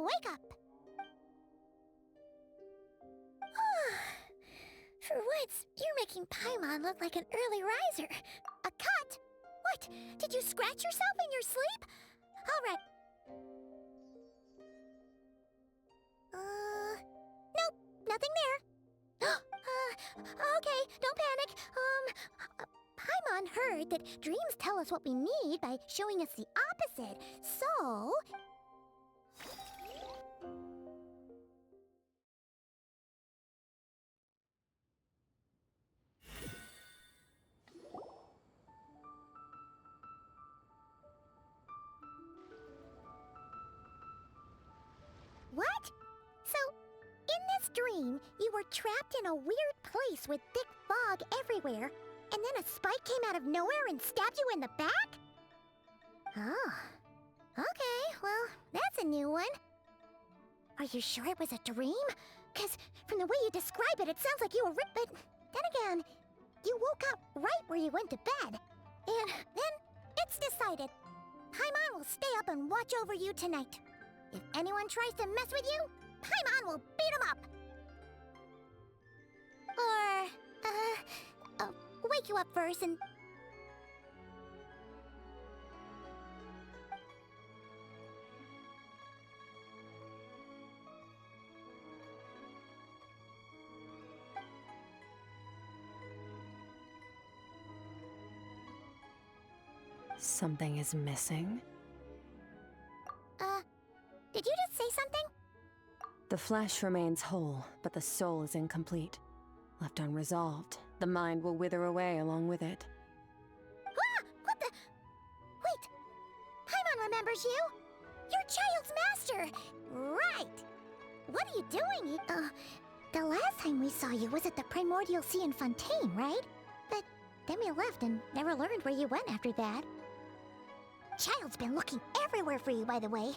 wake up! For once, you're making Paimon look like an early riser. A cut? What? Did you scratch yourself in your sleep? All right. Nope, nothing there. Okay, don't panic. Paimon heard that dreams tell us what we need by showing us the opposite, so... What? So, in this dream, you were trapped in a weird place with thick fog everywhere, and then a spike came out of nowhere and stabbed you in the back? Oh. Okay, well, that's a new one. Are you sure it was a dream? Because from the way you describe it, it sounds like you were ripped, but then again, you woke up right where you went to bed. And then, it's decided. Paimon will stay up and watch over you tonight. If anyone tries to mess with you, Paimon will beat him up! Or, wake you up first and... Something is missing? Did you just say something? The flesh remains whole, but the soul is incomplete. Left unresolved, the mind will wither away along with it. Ah! What the... Wait! Paimon remembers you! You're Child's master! Right! What are you doing? The last time we saw you was at the Primordial Sea in Fontaine, right? But then we left and never learned where you went after that. Child's been looking everywhere for you, by the way.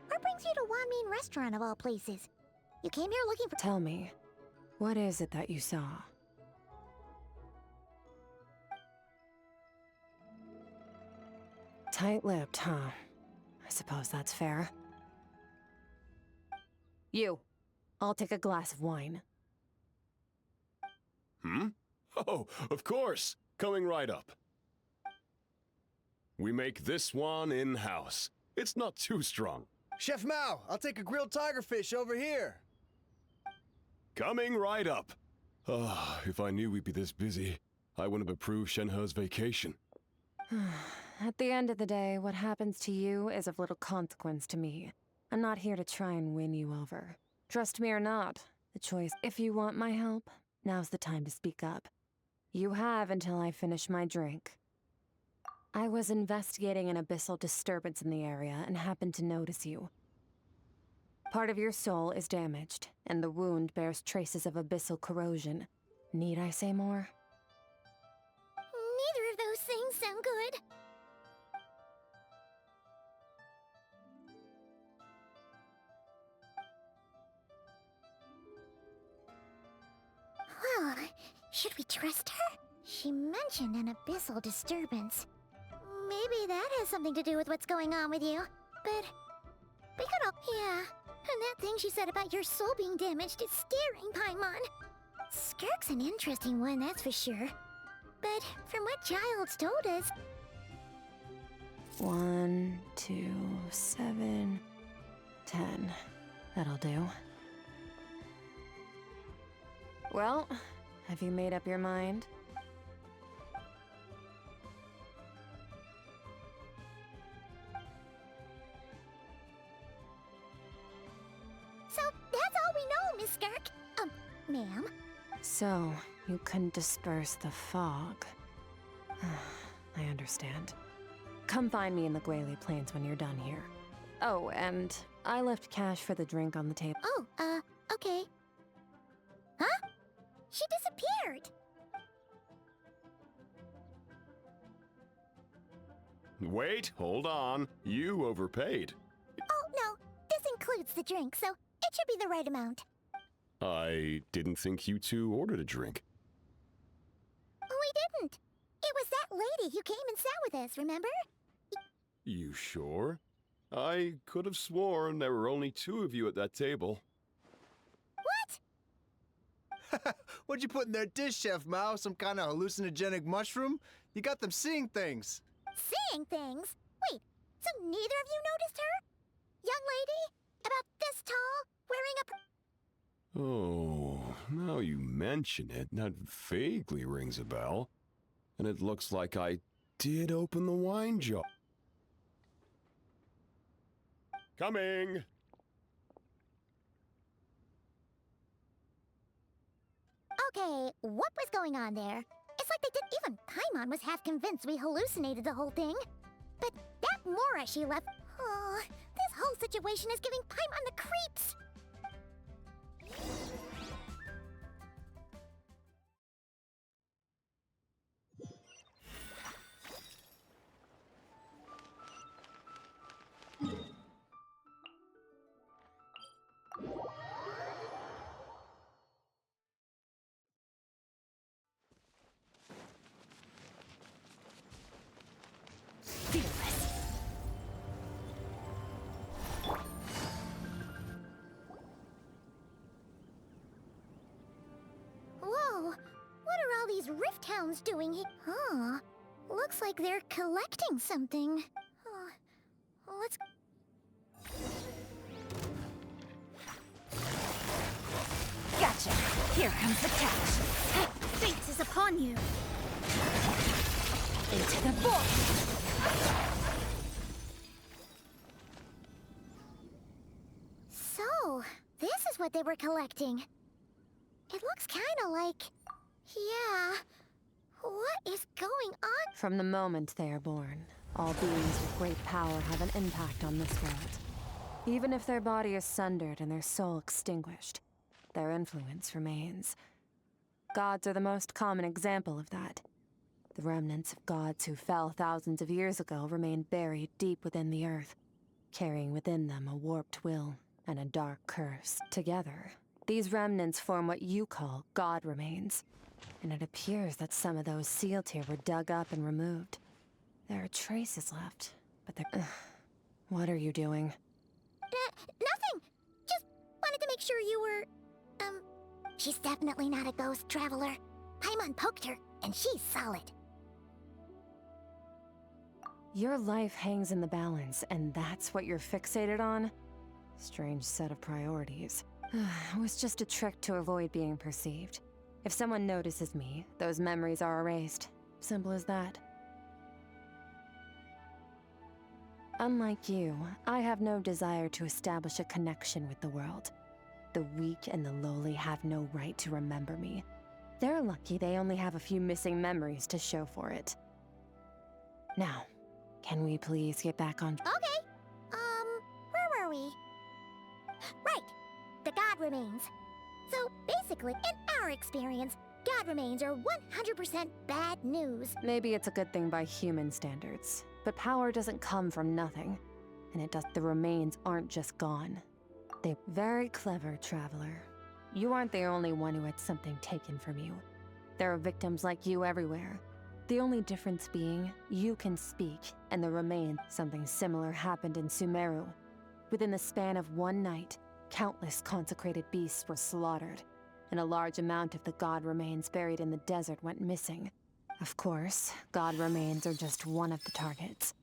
What brings you to Wanmin Restaurant of all places? You came here looking for— Tell me, what is it that you saw? Tight-lipped, huh? I suppose that's fair. You, I'll take a glass of wine. Hmm? Oh, of course! Coming right up. We make this one in-house. It's not too strong. Chef Mao, I'll take a grilled tigerfish over here. Coming right up. Ah, if I knew we'd be this busy, I wouldn't have approved Shenhe's vacation. At the end of the day, what happens to you is of little consequence to me. I'm not here to try and win you over. Trust me or not, the choice— If you want my help, now's the time to speak up. You have until I finish my drink. I was investigating an abyssal disturbance in the area and happened to notice you. Part of your soul is damaged, and the wound bears traces of abyssal corrosion. Need I say more? Neither of those things sound good. Well, should we trust her? She mentioned an abyssal disturbance. Maybe that has something to do with what's going on with you. But we could all— Yeah, and that thing she said about your soul being damaged is scaring, Paimon. Skirk's an interesting one, that's for sure. But from what Child's told us— 1, 2, 7, 10. That'll do. Well, have you made up your mind? So that's all we know, Miss Skirk. Ma'am. So, you can disperse the fog. I understand. Come find me in the Guili Plains when you're done here. Oh, and I left cash for the drink on the table. Oh, okay. Huh? She disappeared! Wait, hold on. You overpaid. Oh, no. This includes the drink, so it should be the right amount. I didn't think you two ordered a drink. We didn't. It was that lady who came and sat with us, remember? You sure? I could have sworn there were only two of you at that table. What? What'd you put in their dish, Chef Mao? Some kind of hallucinogenic mushroom? You got them seeing things. Seeing things? Wait, so neither of you noticed her? Young lady? About this tall? Wearing a... Oh, now you mention it, that vaguely rings a bell. And it looks like I did open the wine jar. Coming! Okay, what was going on there? It's like they did. Even Paimon was half convinced we hallucinated the whole thing. But that Mora she left. Oh, this whole situation is giving Paimon the creeps. Whoa, what are all these rift hounds doing here? Huh, looks like they're collecting something. Let's... Gotcha! Here comes the catch! Fate is upon you! Into the void! So, this is what they were collecting. It looks kinda like... Yeah... What is going on? From the moment they are born, all beings with great power have an impact on this world. Even if their body is sundered and their soul extinguished, their influence remains. Gods are the most common example of that. The remnants of gods who fell thousands of years ago remain buried deep within the earth, carrying within them a warped will and a dark curse. Together, these remnants form what you call god remains, and it appears that some of those sealed here were dug up and removed. There are traces left, but they're... What are you doing? Nothing! Just wanted to make sure you were... She's definitely not a ghost traveler. Paimon poked her, and she's solid. Your life hangs in the balance, and that's what you're fixated on? Strange set of priorities. It was just a trick to avoid being perceived. If someone notices me, those memories are erased. Simple as that. Unlike you, I have no desire to establish a connection with the world. The weak and the lowly have no right to remember me. They're lucky they only have a few missing memories to show for it. Now, can we please get back on... Okay. Where were we? Right. The God Remains. So, basically, in our experience, God Remains are 100% bad news. Maybe it's a good thing by human standards, but power doesn't come from nothing. And the remains aren't just gone. They're very clever, traveler. You aren't the only one who had something taken from you. There are victims like you everywhere. The only difference being, you can speak, and the remains. Something similar happened in Sumeru. Within the span of one night, countless consecrated beasts were slaughtered, and a large amount of the god remains buried in the desert went missing. Of course, god remains are just one of the targets.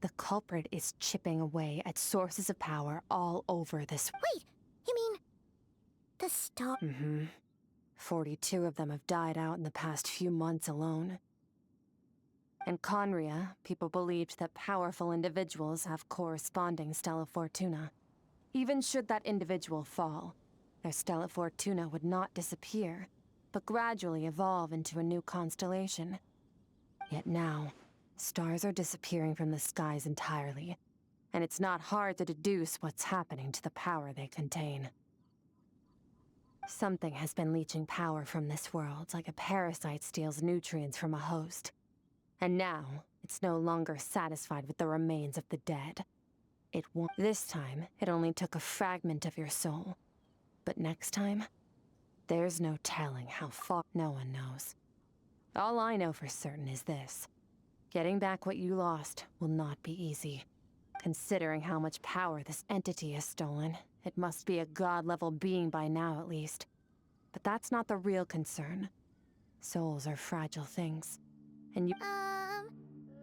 The culprit is chipping away at sources of power all over this... Wait, you mean... the star... 42 of them have died out in the past few months alone. In Conria, people believed that powerful individuals have corresponding Stella Fortuna. Even should that individual fall, their Stella Fortuna would not disappear, but gradually evolve into a new constellation. Yet now, stars are disappearing from the skies entirely, and it's not hard to deduce what's happening to the power they contain. Something has been leeching power from this world like a parasite steals nutrients from a host. And now, it's no longer satisfied with the remains of the dead. It won't. This time, it only took a fragment of your soul. But next time, there's no telling how far. No one knows. All I know for certain is this. Getting back what you lost will not be easy. Considering how much power this entity has stolen, it must be a god-level being by now at least. But that's not the real concern. Souls are fragile things. And you—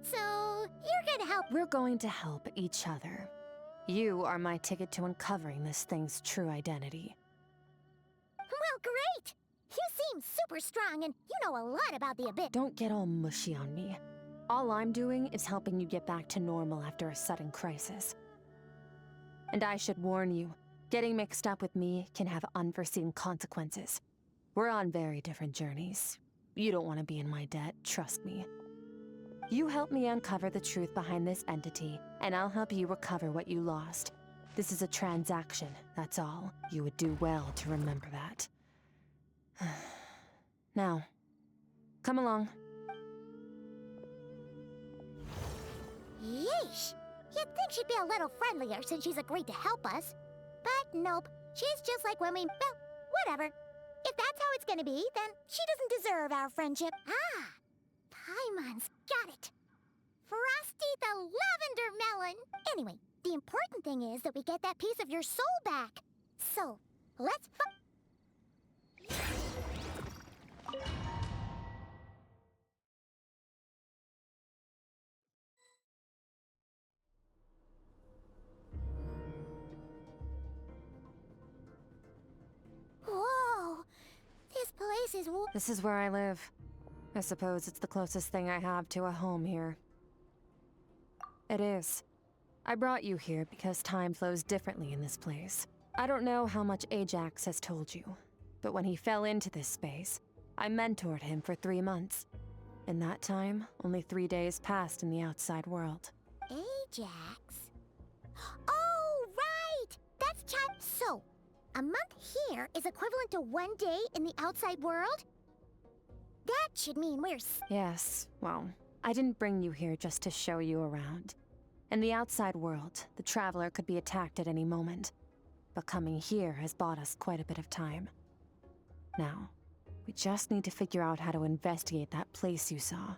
So you're gonna help? We're going to help each other. You are my ticket to uncovering this thing's true identity. Well, great! You seem super strong and you know a lot about the Abyss. Don't get all mushy on me. All I'm doing is helping you get back to normal after a sudden crisis. And I should warn you, getting mixed up with me can have unforeseen consequences. We're on very different journeys. You don't want to be in my debt, trust me. You help me uncover the truth behind this entity, and I'll help you recover what you lost. This is a transaction, that's all. You would do well to remember that. Now, come along. Yeesh! You'd think she'd be a little friendlier since she's agreed to help us. But nope, she's just like when we— well, whatever. If that's how it's gonna be, then she doesn't deserve our friendship. Ah! Paimon's got it. Frosty the Lavender Melon! Anyway, the important thing is that we get that piece of your soul back. So, let's Whoa! This place is This is where I live. I suppose it's the closest thing I have to a home here. It is. I brought you here because time flows differently in this place. I don't know how much Ajax has told you, but when he fell into this space, I mentored him for 3 months. In that time, only 3 days passed in the outside world. Ajax? Oh, right! That's time. So, a month here is equivalent to 1 day in the outside world? That should mean we're Yes, well, I didn't bring you here just to show you around. In the outside world, the Traveler could be attacked at any moment. But coming here has bought us quite a bit of time. Now, we just need to figure out how to investigate that place you saw.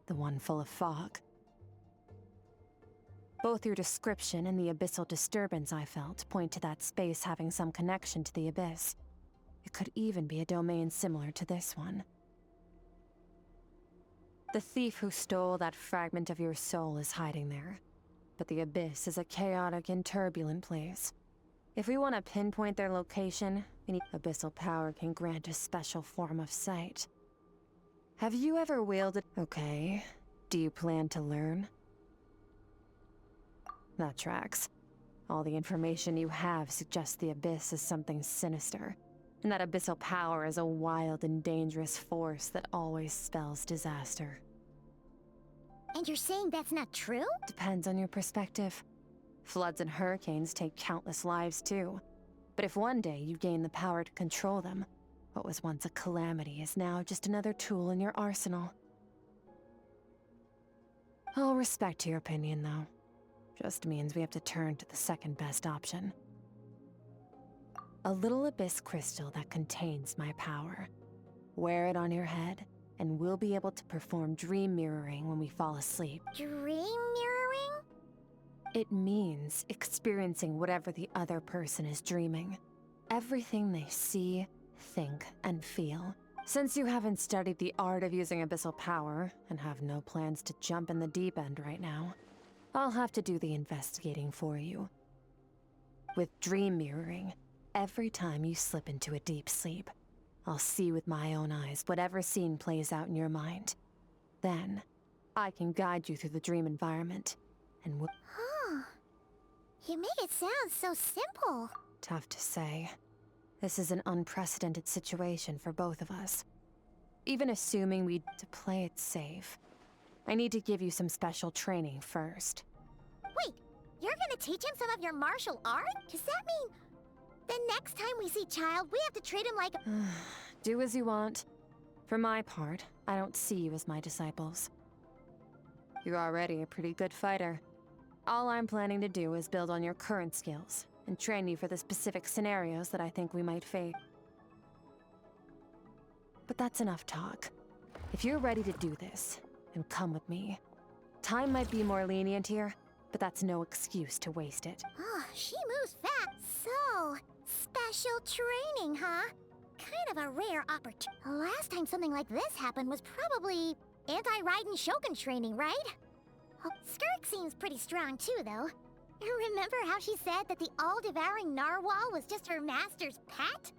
The one full of fog. Both your description and the abyssal disturbance I felt point to that space having some connection to the Abyss. It could even be a domain similar to this one. The thief who stole that fragment of your soul is hiding there. But the Abyss is a chaotic and turbulent place. If we want to pinpoint their location, we need abyssal power can grant a special form of sight. Have you ever wielded— Okay, do you plan to learn? That tracks. All the information you have suggests the Abyss is something sinister, and that abyssal power is a wild and dangerous force that always spells disaster. And you're saying that's not true? Depends on your perspective. Floods and hurricanes take countless lives too. But if one day you gain the power to control them, what was once a calamity is now just another tool in your arsenal. I'll respect your opinion, though. Just means we have to turn to the second best option. A little abyss crystal that contains my power. Wear it on your head, and we'll be able to perform dream mirroring when we fall asleep. Dream mirroring? It means experiencing whatever the other person is dreaming. Everything they see, think, and feel. Since you haven't studied the art of using abyssal power, and have no plans to jump in the deep end right now, I'll have to do the investigating for you. With dream mirroring, every time you slip into a deep sleep, I'll see with my own eyes whatever scene plays out in your mind. Then, I can guide you through the dream environment, and Huh. You make it sound so simple. Tough to say. This is an unprecedented situation for both of us. Even assuming we to play it safe, I need to give you some special training first. Wait, you're gonna teach him some of your martial art? Does that mean the next time we see Child, we have to treat him like— Do as you want. For my part, I don't see you as my disciples. You're already a pretty good fighter. All I'm planning to do is build on your current skills, and train you for the specific scenarios that I think we might face. But that's enough talk. If you're ready to do this, then come with me. Time might be more lenient here, but that's no excuse to waste it. Oh, she moves fast. So, special training, huh? Kind of a rare opportunity. Last time something like this happened was probably anti-Raiden Shogun training, right? Oh, Skirk seems pretty strong too, though. Remember how she said that the all-devouring narwhal was just her master's pet?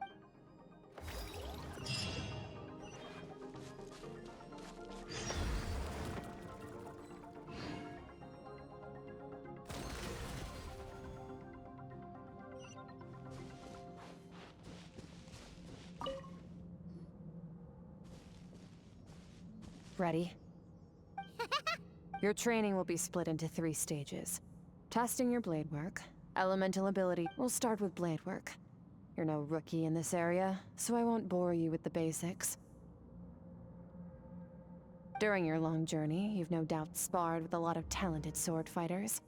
Ready? Your training will be split into 3 stages. Testing your blade work, elemental ability. We'll start with blade work. You're no rookie in this area, so I won't bore you with the basics. During your long journey, you've no doubt sparred with a lot of talented sword fighters.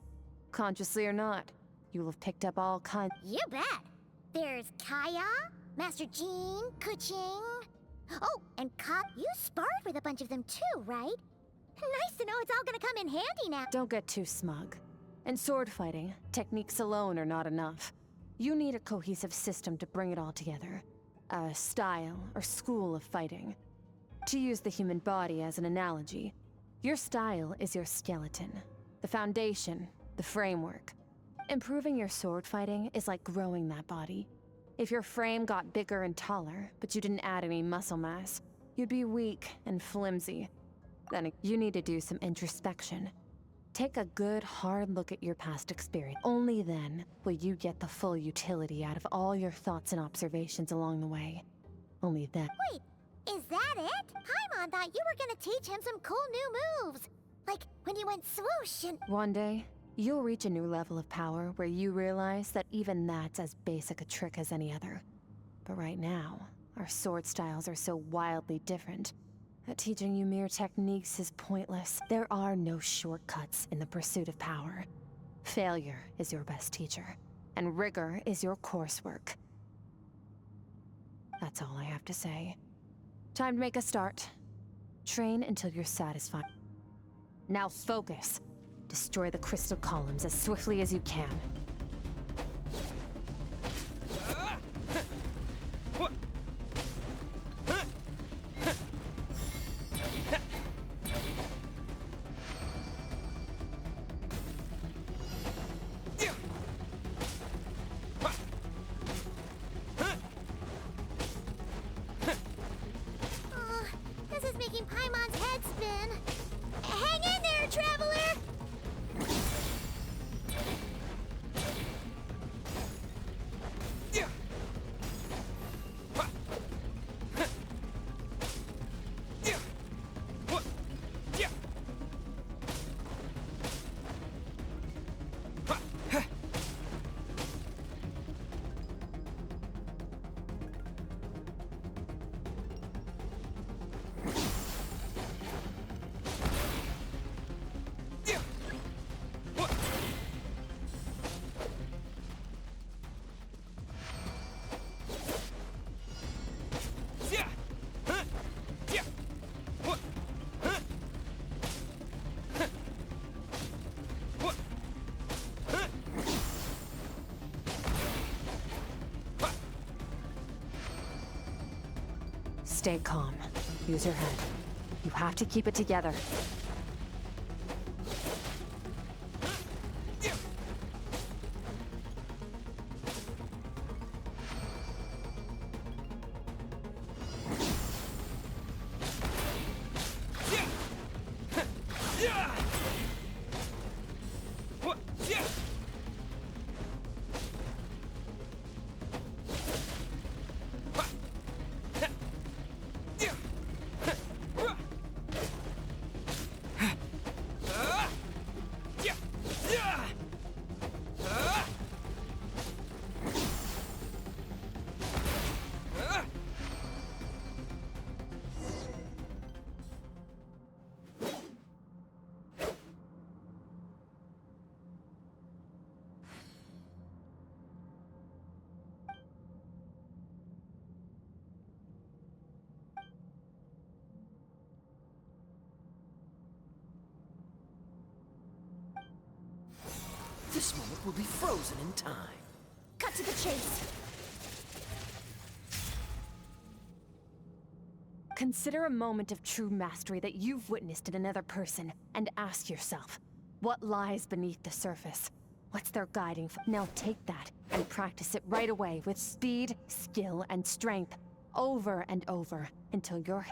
Consciously or not, you'll have picked up all kinds. You bet. There's Kaya, Master Jean, Kuching. Oh, and you sparred with a bunch of them too, right? Nice to know it's all gonna come in handy now. Don't get too smug. In sword fighting, techniques alone are not enough. You need a cohesive system to bring it all together. A style or school of fighting. To use the human body as an analogy, your style is your skeleton, the foundation, the framework. Improving your sword fighting is like growing that body. If your frame got bigger and taller, but you didn't add any muscle mass, you'd be weak and flimsy. Then you need to do some introspection. Take a good, hard look at your past experience. Only then will you get the full utility out of all your thoughts and observations along the way. Only then. Wait, is that it? Paimon thought you were gonna teach him some cool new moves. Like when you went swoosh and... One day, you'll reach a new level of power where you realize that even that's as basic a trick as any other. But right now, our sword styles are so wildly different that teaching you mere techniques is pointless. There are no shortcuts in the pursuit of power. Failure is your best teacher, and rigor is your coursework. That's all I have to say. Time to make a start. Train until you're satisfied. Now focus. Destroy the crystal columns as swiftly as you can. This is making Paimon's head spin. Hang in there, traveler! Stay calm. Use your head. You have to keep it together. This moment will be frozen in time. Cut to the chase. Consider a moment of true mastery that you've witnessed in another person, and ask yourself, what lies beneath the surface? What's their guiding force? Now take that and practice it right away with speed, skill, and strength, over and over, until you're...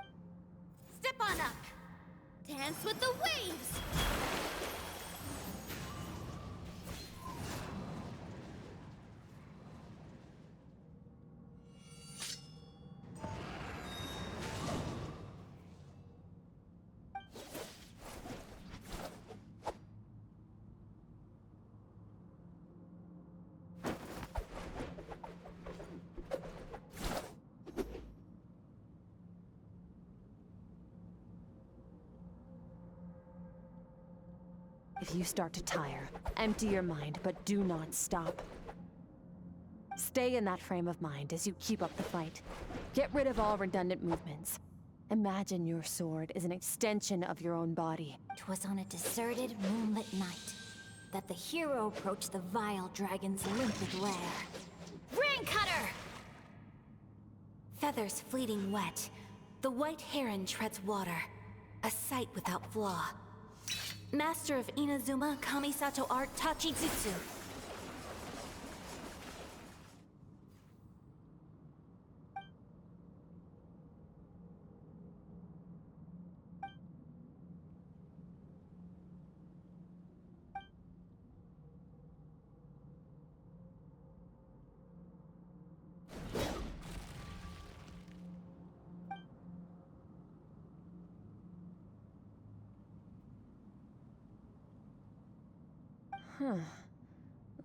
Step on up. Dance with the waves. If you start to tire, empty your mind, but do not stop. Stay in that frame of mind as you keep up the fight. Get rid of all redundant movements. Imagine your sword is an extension of your own body. 'Twas on a deserted, moonlit night that the hero approached the vile dragon's limpid lair. Rain Cutter! Feathers fleeting wet, the white heron treads water, a sight without flaw. Master of Inazuma Kamisato art Tachijutsu. Huh.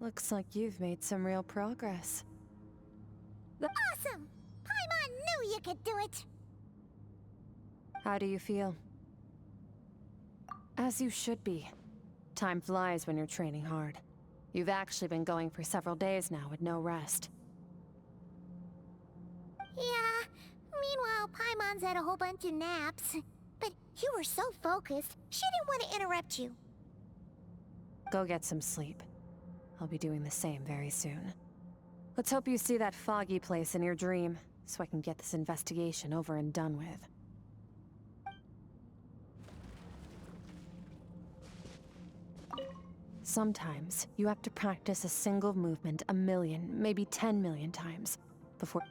Looks like you've made some real progress. Awesome! Paimon knew you could do it! How do you feel? As you should be. Time flies when you're training hard. You've actually been going for several days now with no rest. Yeah, meanwhile Paimon's had a whole bunch of naps. But you were so focused, she didn't want to interrupt you. Go get some sleep. I'll be doing the same very soon. Let's hope you see that foggy place in your dream, so I can get this investigation over and done with. Sometimes, you have to practice a single movement 1,000,000, maybe 10,000,000 times, before...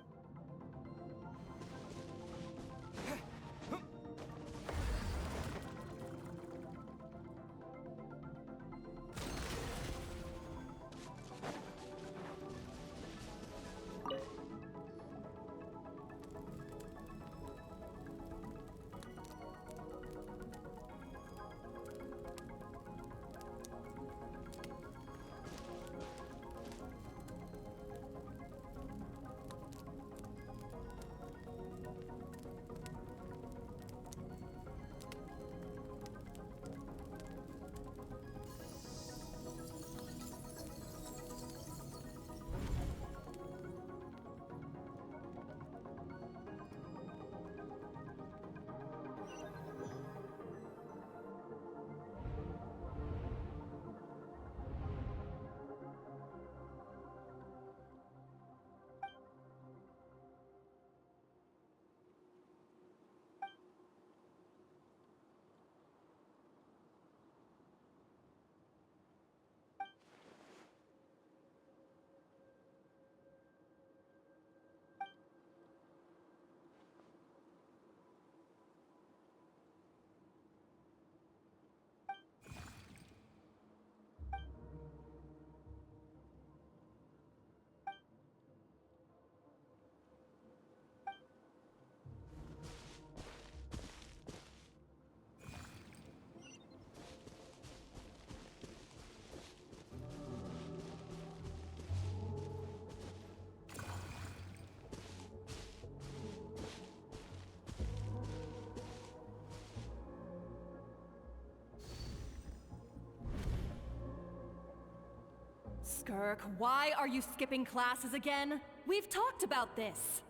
Skirk, why are you skipping classes again? We've talked about this.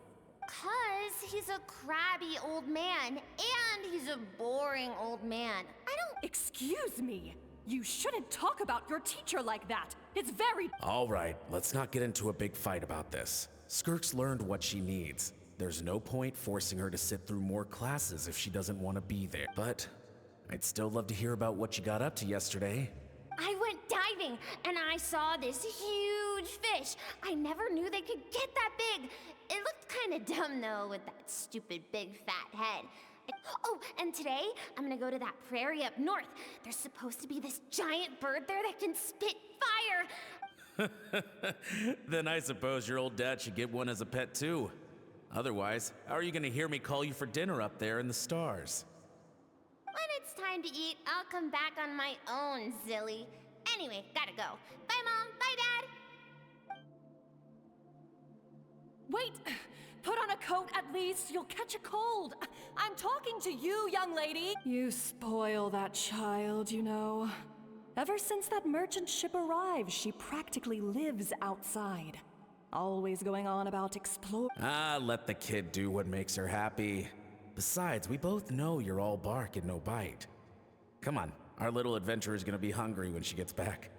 'Cause he's a crabby old man, and he's a boring old man. I don't... Excuse me. You shouldn't talk about your teacher like that. It's very... All right, let's not get into a big fight about this. Skirk's learned what she needs. There's no point forcing her to sit through more classes if she doesn't want to be there. But I'd still love to hear about what you got up to yesterday. I went diving and I saw this huge fish. I never knew they could get that big. It looked kind of dumb though with that stupid big fat head. Oh, and today I'm gonna go to that prairie up north. There's supposed to be this giant bird there that can spit fire. Then I suppose your old dad should get one as a pet too. Otherwise, how are you gonna hear me call you for dinner up there in the stars? When it's time to eat, I'll come back on my own, Zilly. Anyway, gotta go. Bye, Mom. Bye, Dad. Wait! Put on a coat at least. You'll catch a cold. I'm talking to you, young lady. You spoil that child, you know. Ever since that merchant ship arrived, she practically lives outside. Always going on about explore. Ah, let the kid do what makes her happy. Besides, we both know you're all bark and no bite. Come on, our little adventurer's gonna be hungry when she gets back.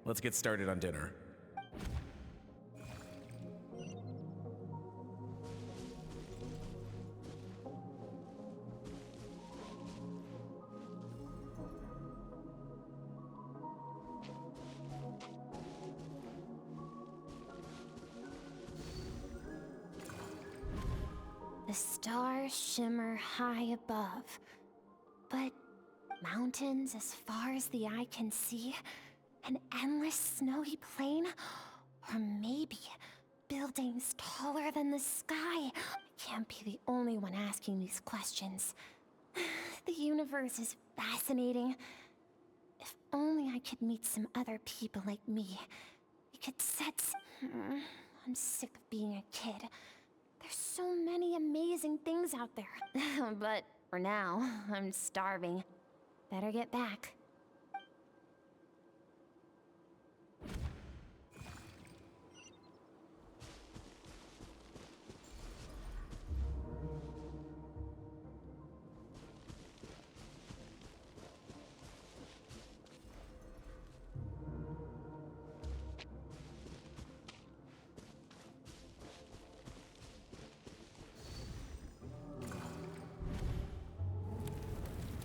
Let's get started on dinner. The stars shimmer high above, but mountains as far as the eye can see, an endless snowy plain, or maybe buildings taller than the sky. I can't be the only one asking these questions. The universe is fascinating. If only I could meet some other people like me. We could set I'm sick of being a kid. There's so many amazing things out there. But for now, I'm starving. Better get back.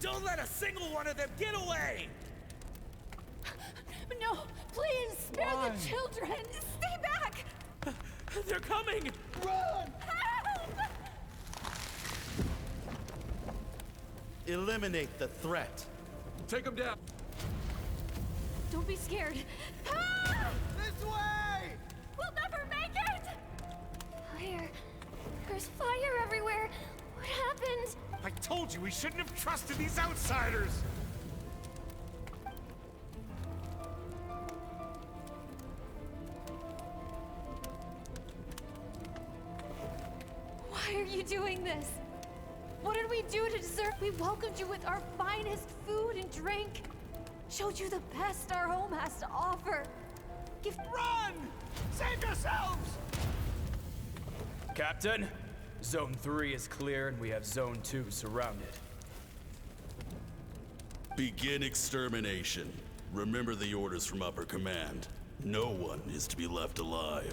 Don't let a single one of them get away! No, please, spare the children. Stay back. They're coming! Run! Help! Eliminate the threat. Take him down. Don't be scared. This way! We'll never make it! Fire. There's fire everywhere. What happened? I told you we shouldn't have trusted these outsiders! Why are you doing this? What did we do to deserve? We welcomed you with our finest food and drink. Showed you the best our home has to offer. Run! Save yourselves! Captain, Zone 3 is clear and we have Zone 2 surrounded. Begin extermination. Remember the orders from upper command. No one is to be left alive.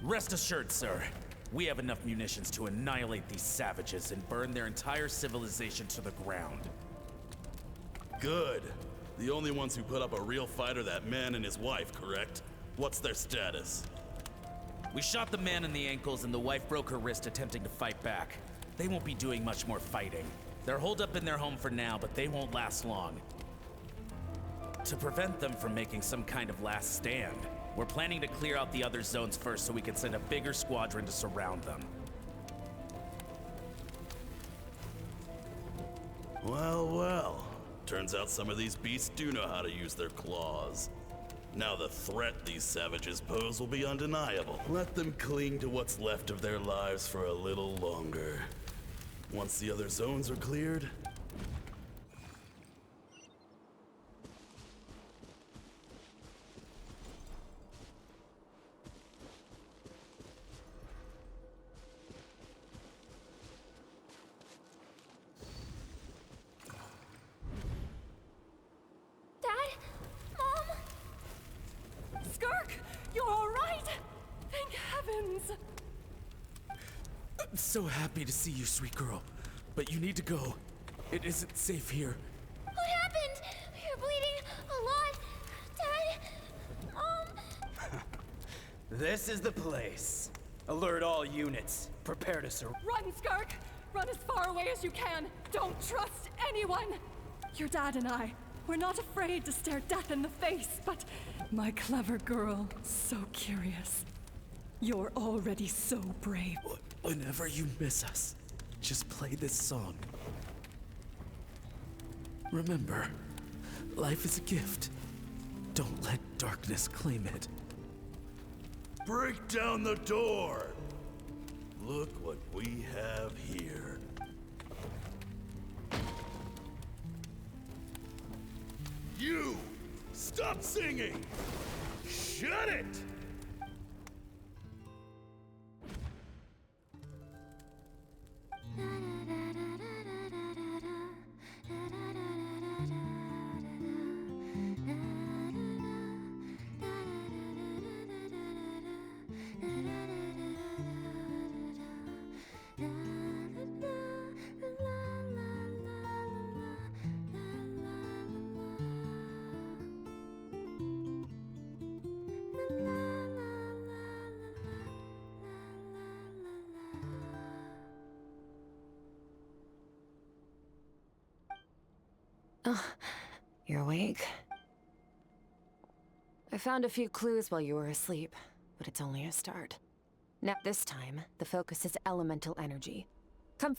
Rest assured, sir. We have enough munitions to annihilate these savages and burn their entire civilization to the ground. Good. The only ones who put up a real fight are that man and his wife, correct? What's their status? We shot the man in the ankles and the wife broke her wrist attempting to fight back. They won't be doing much more fighting. They're holed up in their home for now, but they won't last long. To prevent them from making some kind of last stand, we're planning to clear out the other zones first so we can send a bigger squadron to surround them. Well, well. Turns out some of these beasts do know how to use their claws. Now the threat these savages pose will be undeniable. Let them cling to what's left of their lives for a little longer. Once the other zones are cleared, Dad? I'm so happy to see you, sweet girl. But you need to go. It isn't safe here. What happened? You're bleeding a lot. Dad? This is the place. Alert all units. Prepare to surrender. Run, Skirk! Run as far away as you can! Don't trust anyone! Your dad and I, we're not afraid to stare death in the face, but my clever girl, so curious. You're already so brave. Whenever you miss us, just play this song. Remember, life is a gift. Don't let darkness claim it. Break down the door! Look what we have here. You! Stop singing! Shut it! Oh, you're awake? I found a few clues while you were asleep, but it's only a start. Now, this time, the focus is elemental energy. Come.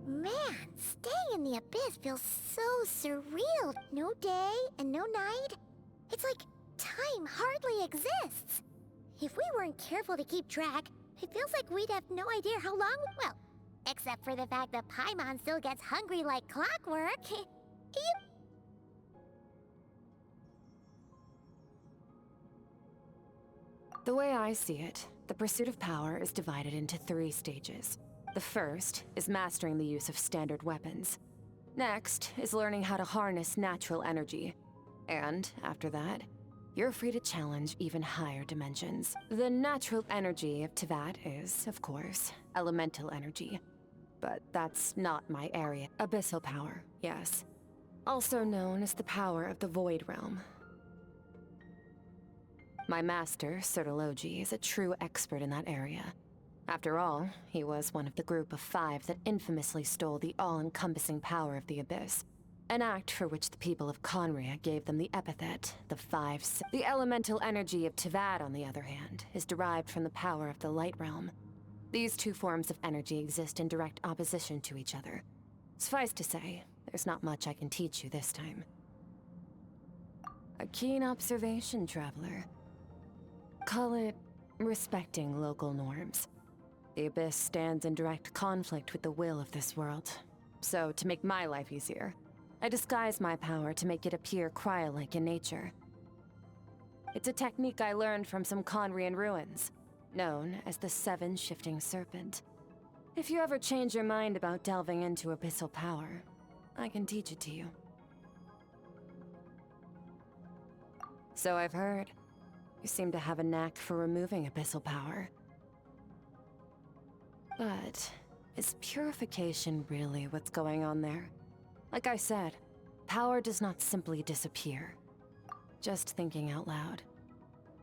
Man, staying in the abyss feels so surreal. No day and no night. It's like time hardly exists. If we weren't careful to keep track, it feels like we'd have no idea how long. Well, except for the fact that Paimon still gets hungry like clockwork. The way I see it, the pursuit of power is divided into 3 stages. The first is mastering the use of standard weapons. Next is learning how to harness natural energy. And after that, you're free to challenge even higher dimensions. The natural energy of Teyvat is, of course, elemental energy. But that's not my area. Abyssal power, yes. Also known as the power of the Void Realm. My master, Sertologi, is a true expert in that area. After all, he was one of the group of 5 that infamously stole the all-encompassing power of the Abyss. An act for which the people of Conria gave them the epithet, the 5. The elemental energy of Teyvat, on the other hand, is derived from the power of the Light Realm. These 2 forms of energy exist in direct opposition to each other. Suffice to say, there's not much I can teach you this time. A keen observation, traveler. Call it respecting local norms. The Abyss stands in direct conflict with the will of this world. So, to make my life easier, I disguise my power to make it appear cryo-like in nature. It's a technique I learned from some Conrian ruins, known as the 7 Shifting Serpent. If you ever change your mind about delving into abyssal power, I can teach it to you. So I've heard. You seem to have a knack for removing abyssal power. But is purification really what's going on there? Like I said, power does not simply disappear. Just thinking out loud.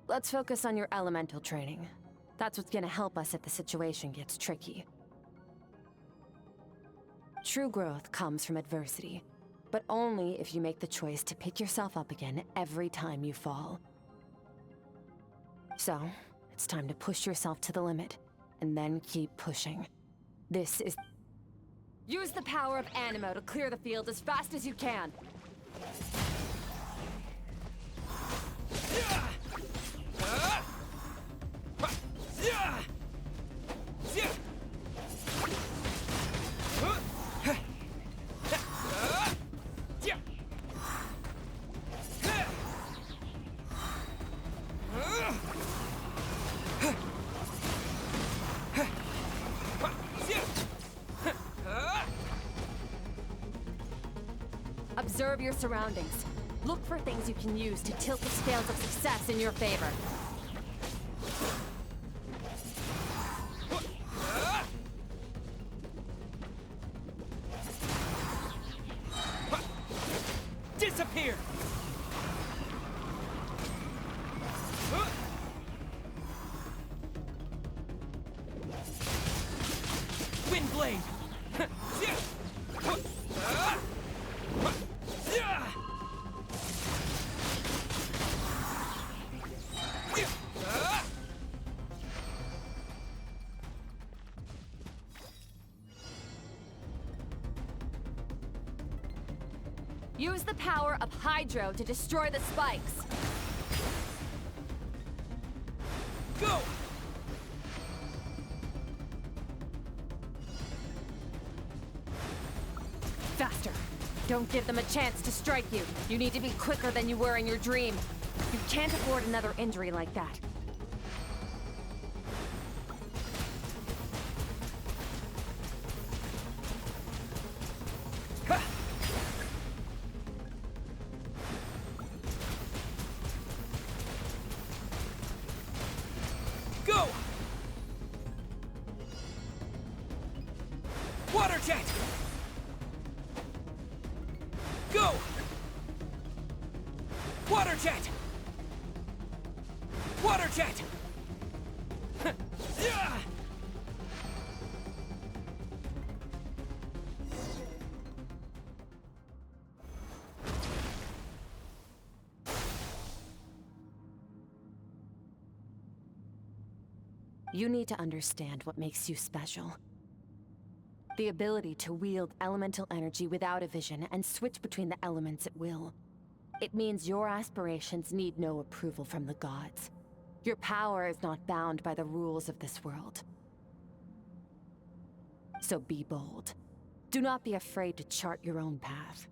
Let's focus on your elemental training. That's what's gonna help us if the situation gets tricky. True growth comes from adversity, but only if you make the choice to pick yourself up again every time you fall. So, it's time to push yourself to the limit, and then keep pushing. This is... Use the power of Animo to clear the field as fast as you can! Observe your surroundings. Look for things you can use to tilt the scales of success in your favor. Disappear! Windblade! Use the power of Hydro to destroy the spikes. Go! Faster. Don't give them a chance to strike you. You need to be quicker than you were in your dream. You can't afford another injury like that. Go! Water jet! Go! Water jet! Water jet! You need to understand what makes you special. The ability to wield elemental energy without a vision and switch between the elements at will. It means your aspirations need no approval from the gods. Your power is not bound by the rules of this world. So be bold. Do not be afraid to chart your own path.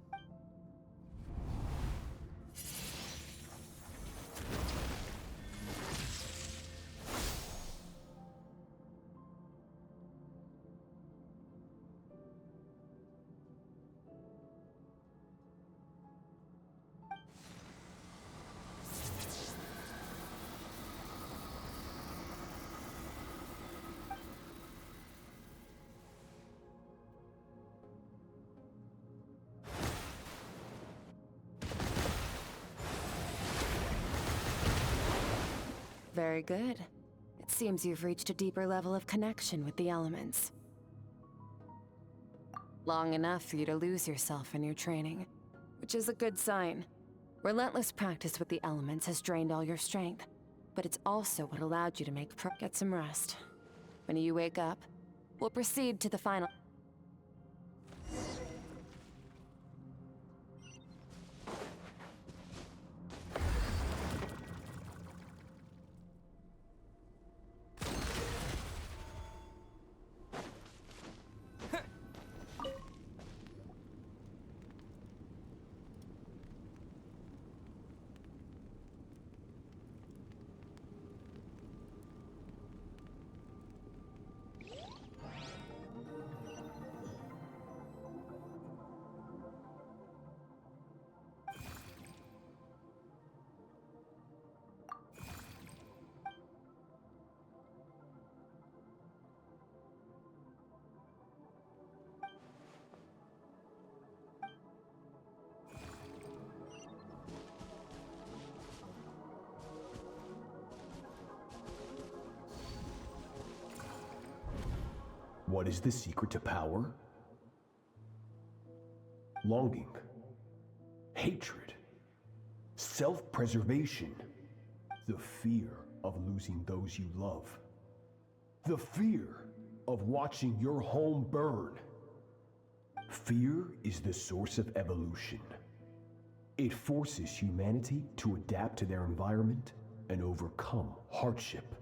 Very good. It seems you've reached a deeper level of connection with the elements. Long enough for you to lose yourself in your training, which is a good sign. Relentless practice with the elements has drained all your strength, but it's also what allowed you to get some rest. When you wake up, we'll proceed to the final. What is the secret to power? Longing, hatred, self-preservation, the fear of losing those you love, the fear of watching your home burn. Fear is the source of evolution. It forces humanity to adapt to their environment and overcome hardship.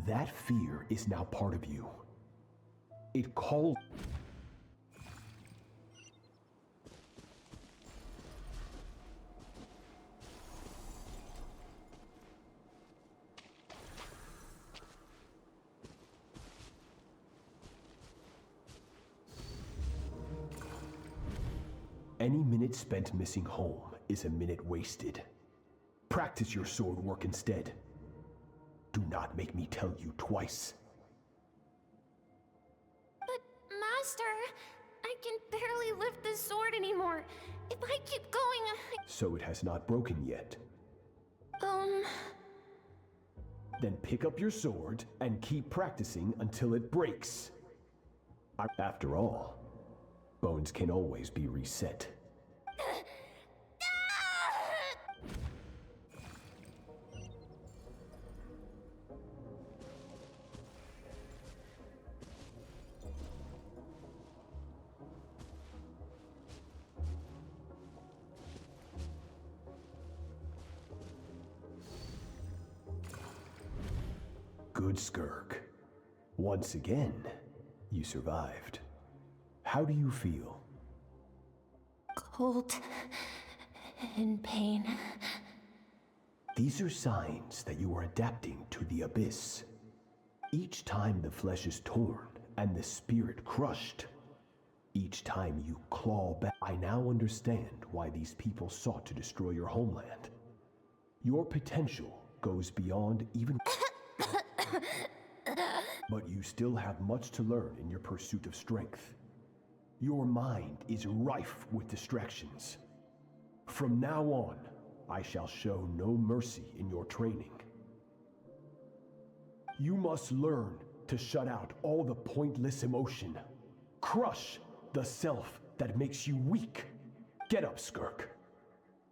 That fear is now part of you. It calls. Any minute spent missing home is a minute wasted. Practice your sword work instead. Do not make me tell you twice. But, Master, I can barely lift the sword anymore. If I keep going, So it has not broken yet. Then pick up your sword and keep practicing until it breaks. After all, bones can always be reset. Good, Skirk. Once again, you survived. How do you feel? cold and pain. These are signs that you are adapting to the abyss. Each time the flesh is torn and the spirit crushed, each time you claw back, I now understand why these people sought to destroy your homeland. Your potential goes beyond even... But you still have much to learn in your pursuit of strength. Your mind is rife with distractions. From now on, I shall show no mercy in your training. You must learn to shut out all the pointless emotion. Crush the self that makes you weak. Get up, Skirk.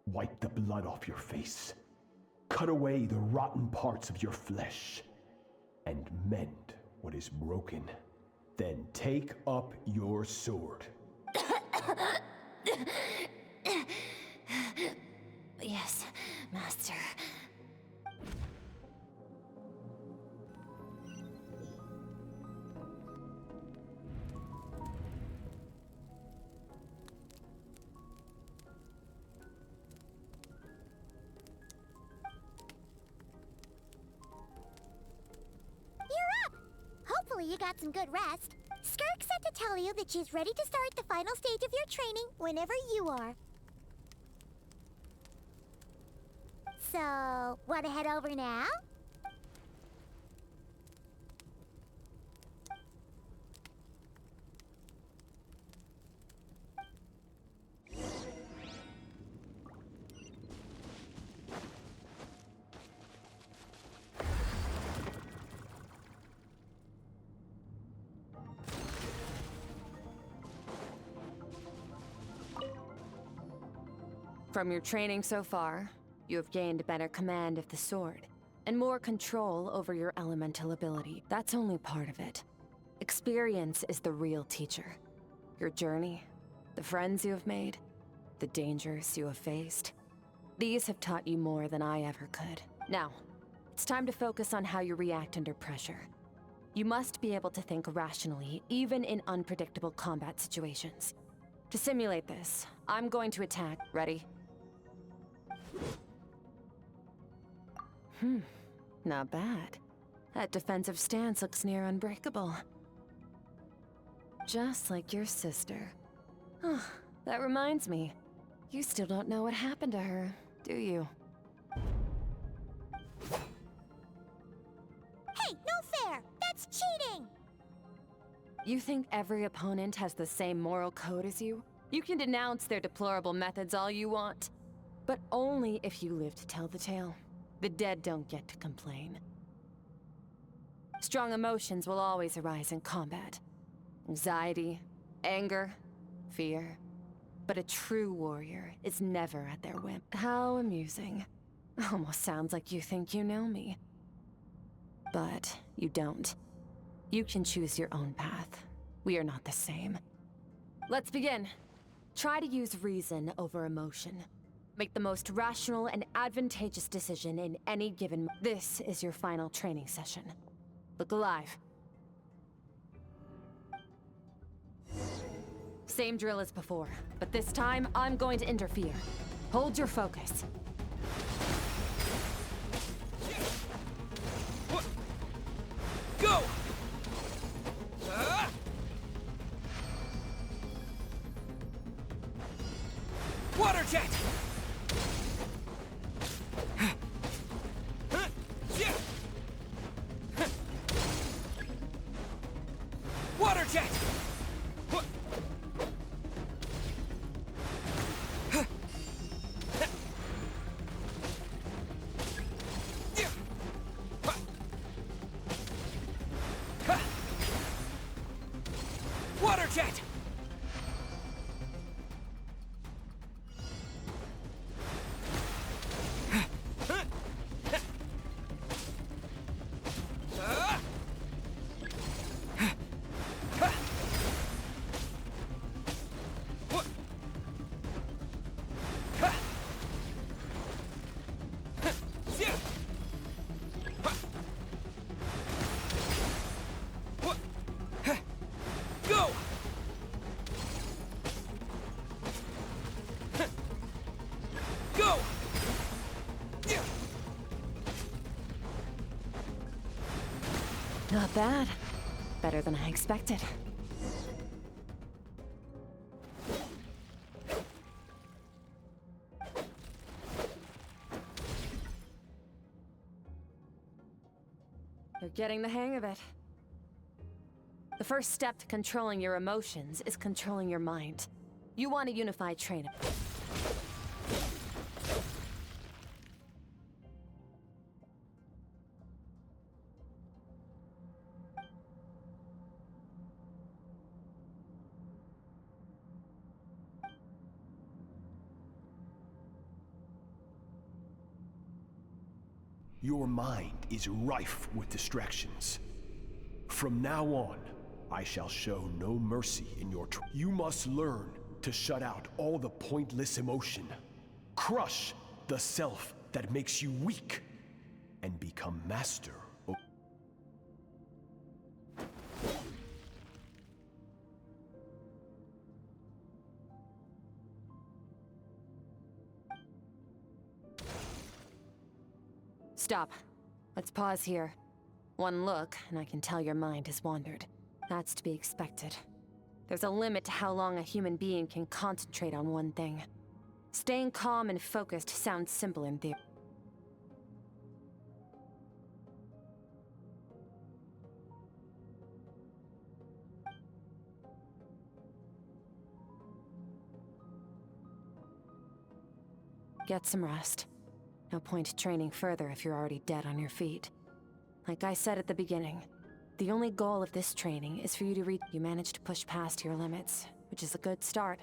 Wipe the blood off your face. Cut away the rotten parts of your flesh. And mend what is broken. Then take up your sword. Yes, Master. Hopefully you got some good rest. Skirk said to tell you that she's ready to start the final stage of your training whenever you are. So, wanna head over now? From your training so far, you have gained better command of the sword, and more control over your elemental ability. That's only part of it. Experience is the real teacher. Your journey, the friends you have made, the dangers you have faced. These have taught you more than I ever could. Now, it's time to focus on how you react under pressure. You must be able to think rationally, even in unpredictable combat situations. To simulate this, I'm going to attack. Ready? Not bad. That defensive stance looks near unbreakable. Just like your sister. Oh, that reminds me. You still don't know what happened to her, do you? Hey, no fair! That's cheating! You think every opponent has the same moral code as you? You can denounce their deplorable methods all you want, but only if you live to tell the tale. The dead don't get to complain. Strong emotions will always arise in combat. Anxiety, anger, fear. But a true warrior is never at their whim. How amusing. Almost sounds like you think you know me. But you don't. You can choose your own path. We are not the same. Let's begin. Try to use reason over emotion. Make the most rational and advantageous decision in any given moment. This is your final training session. Look alive. Same drill as before, but this time I'm going to interfere. Hold your focus. Go! Water jet! Water jet! Water jet! Go! Go! Not bad. Better than I expected. You're getting the hang of it. The first step to controlling your emotions is controlling your mind. You want a unified training. Your mind is rife with distractions. From now on, I shall show no mercy in your You must learn to shut out all the pointless emotion. Crush the self that makes you weak, and become master of... Stop. Let's pause here. One look, and I can tell your mind has wandered. That's to be expected. There's a limit to how long a human being can concentrate on one thing. Staying calm and focused sounds simple in theory. Get some rest. No point training further if you're already dead on your feet. Like I said at the beginning, the only goal of this training is for you to reach. You managed to push past your limits, which is a good start.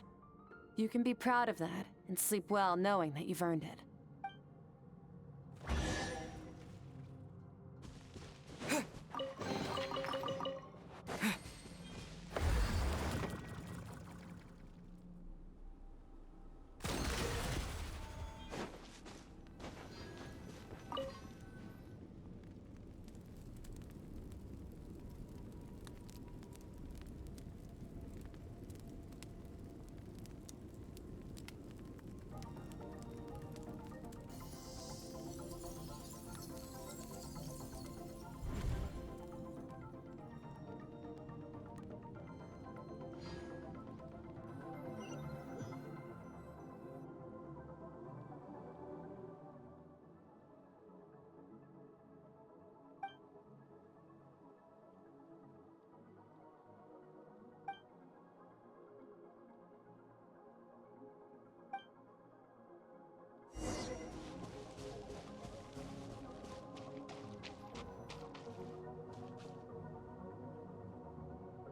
You can be proud of that and sleep well knowing that you've earned it.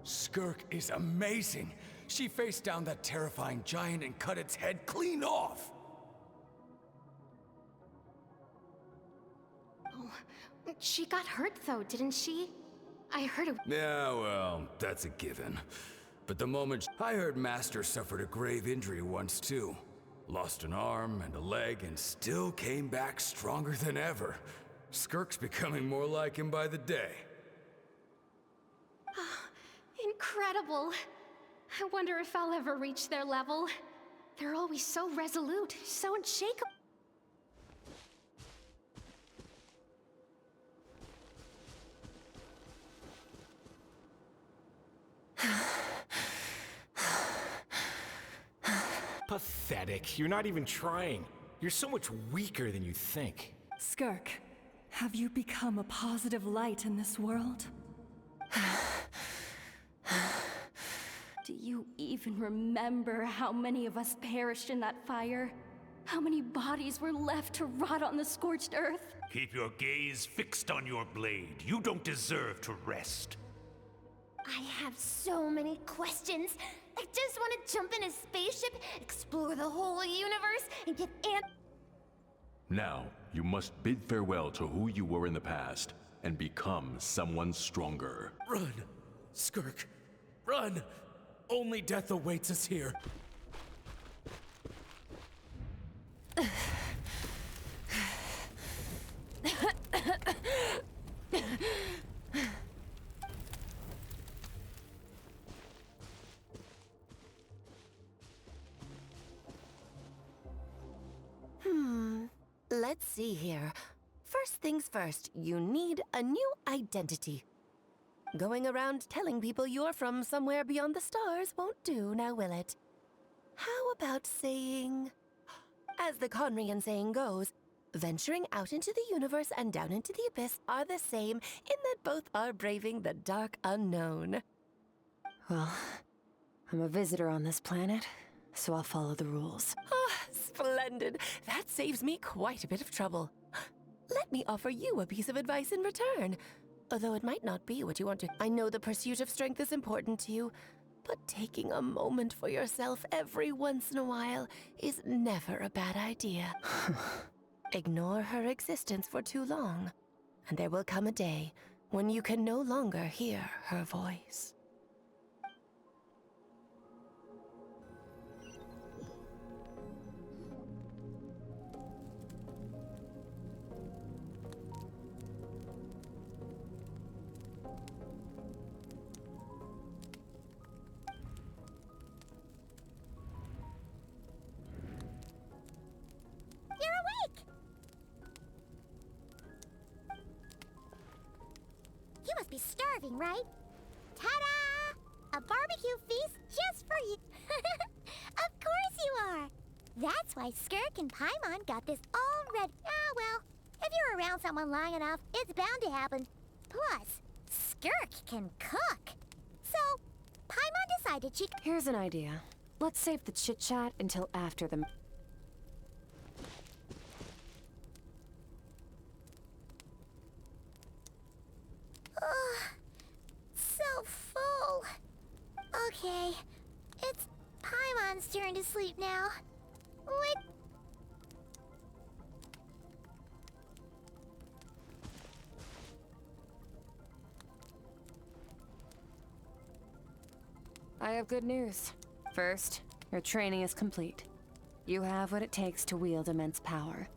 Skirk is amazing. She faced down that terrifying giant and cut its head clean off. Oh, she got hurt though, didn't she? I heard it. Yeah, well, that's a given. But the moment I heard Master suffered a grave injury once too. Lost an arm and a leg and still came back stronger than ever. Skirk's becoming more like him by the day. Incredible. I wonder if I'll ever reach their level. They're always so resolute, so unshakable. Pathetic. You're not even trying. You're so much weaker than you think. Skirk, have you become a positive light in this world? Do you even remember how many of us perished in that fire? How many bodies were left to rot on the scorched earth? Keep your gaze fixed on your blade. You don't deserve to rest. I have so many questions. I just want to jump in a spaceship, explore the whole universe, and get Now, you must bid farewell to who you were in the past and become someone stronger. Run! Skirk! Run! Only death awaits us here. Let's see here. First things first, you need a new identity. Going around telling people you're from somewhere beyond the stars won't do, now will it? How about saying, as the Conrian saying goes, venturing out into the universe and down into the abyss are the same in that both are braving the dark unknown. Well, I'm a visitor on this planet, so I'll follow the rules. Ah, splendid. That saves me quite a bit of trouble. Let me offer you a piece of advice in return. Although it might not be what you want to. I know the pursuit of strength is important to you, but taking a moment for yourself every once in a while is never a bad idea. Ignore her existence for too long, and there will come a day when you can no longer hear her voice. You must be starving, right? Ta-da! A barbecue feast just for you. Of course you are. That's why Skirk and Paimon got this all ready. Ah, well, if you're around someone long enough, it's bound to happen. Plus, Skirk can cook. So, Paimon decided she... Here's an idea. Let's save the chit-chat until after the... So full. Okay, it's Paimon's turn to sleep now. Wait. I have good news. First, your training is complete. You have what it takes to wield immense power.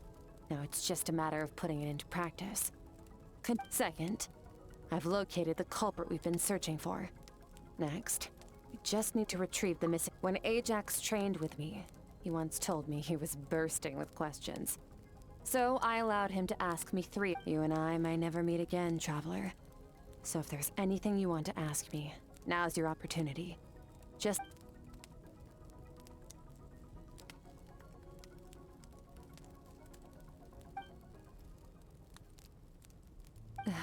Now it's just a matter of putting it into practice. Second, I've located the culprit we've been searching for. Next, we just need to retrieve the missing... When Ajax trained with me, he once told me he was bursting with questions. So I allowed him to ask me 3. You and I may never meet again, Traveler. So if there's anything you want to ask me, now's your opportunity. Just...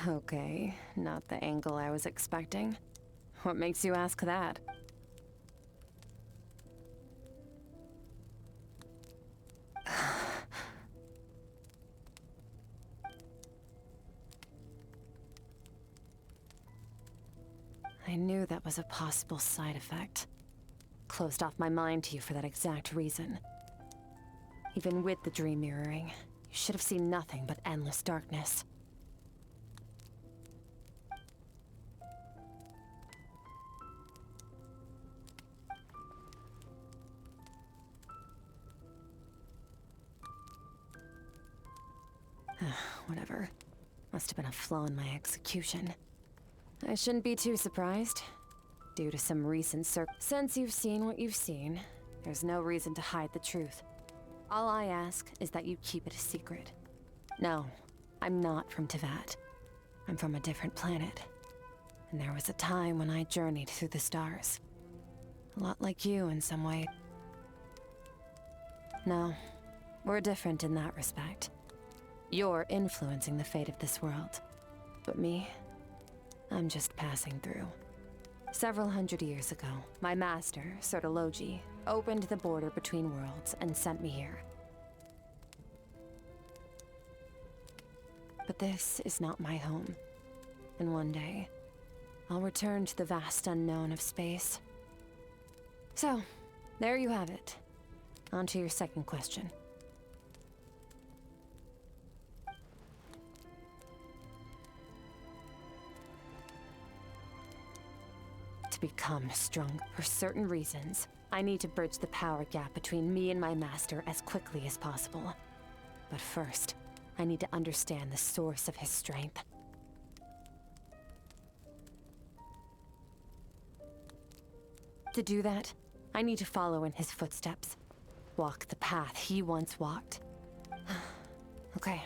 Okay, not the angle I was expecting. What makes you ask that? I knew that was a possible side effect. Closed off my mind to you for that exact reason. Even with the dream mirroring, you should have seen nothing but endless darkness. Whatever. Must have been a flaw in my execution. I shouldn't be too surprised. Due to some recent Since you've seen what you've seen, there's no reason to hide the truth. All I ask is that you keep it a secret. No, I'm not from Teyvat. I'm from a different planet. And there was a time when I journeyed through the stars. A lot like you in some way. No, we're different in that respect. You're influencing the fate of this world. But me, I'm just passing through. Several hundred years ago, my master, Sertologi, opened the border between worlds and sent me here. But this is not my home. And one day, I'll return to the vast unknown of space. So, there you have it. On to your second question. To become strong for certain reasons, I need to bridge the power gap between me and my master as quickly as possible. But first, I need to understand the source of his strength. To do that, I need to follow in his footsteps. Walk the path he once walked. Okay.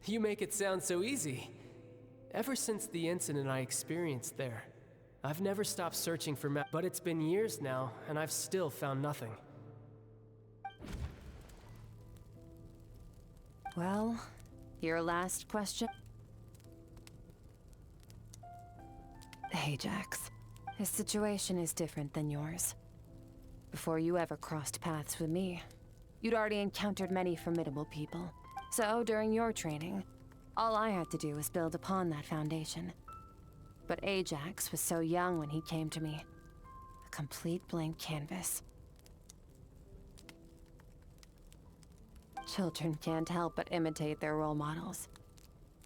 You make it sound so easy. Ever since the incident I experienced there, I've never stopped searching for but it's been years now, and I've still found nothing. Well, your last question? Ajax. His situation is different than yours. Before you ever crossed paths with me, you'd already encountered many formidable people. So, during your training, all I had to do was build upon that foundation. But Ajax was so young when he came to me. A complete blank canvas. Children can't help but imitate their role models.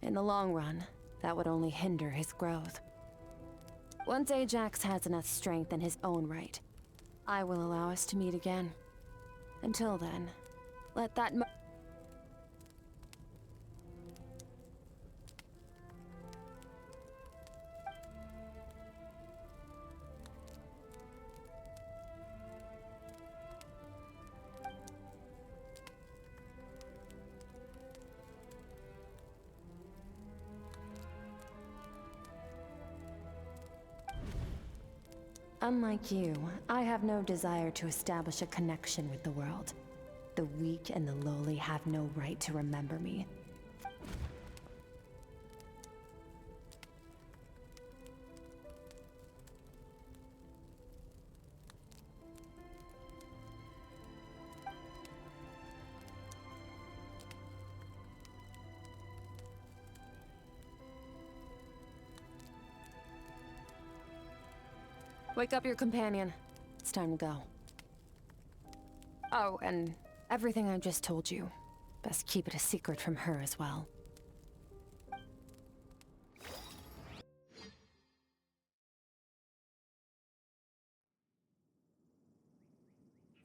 In the long run, that would only hinder his growth. Once Ajax has enough strength in his own right, I will allow us to meet again. Until then, let that Unlike you, I have no desire to establish a connection with the world. The weak and the lowly have no right to remember me. Wake up your companion. It's time to go. Oh, and everything I just told you. Best keep it a secret from her as well.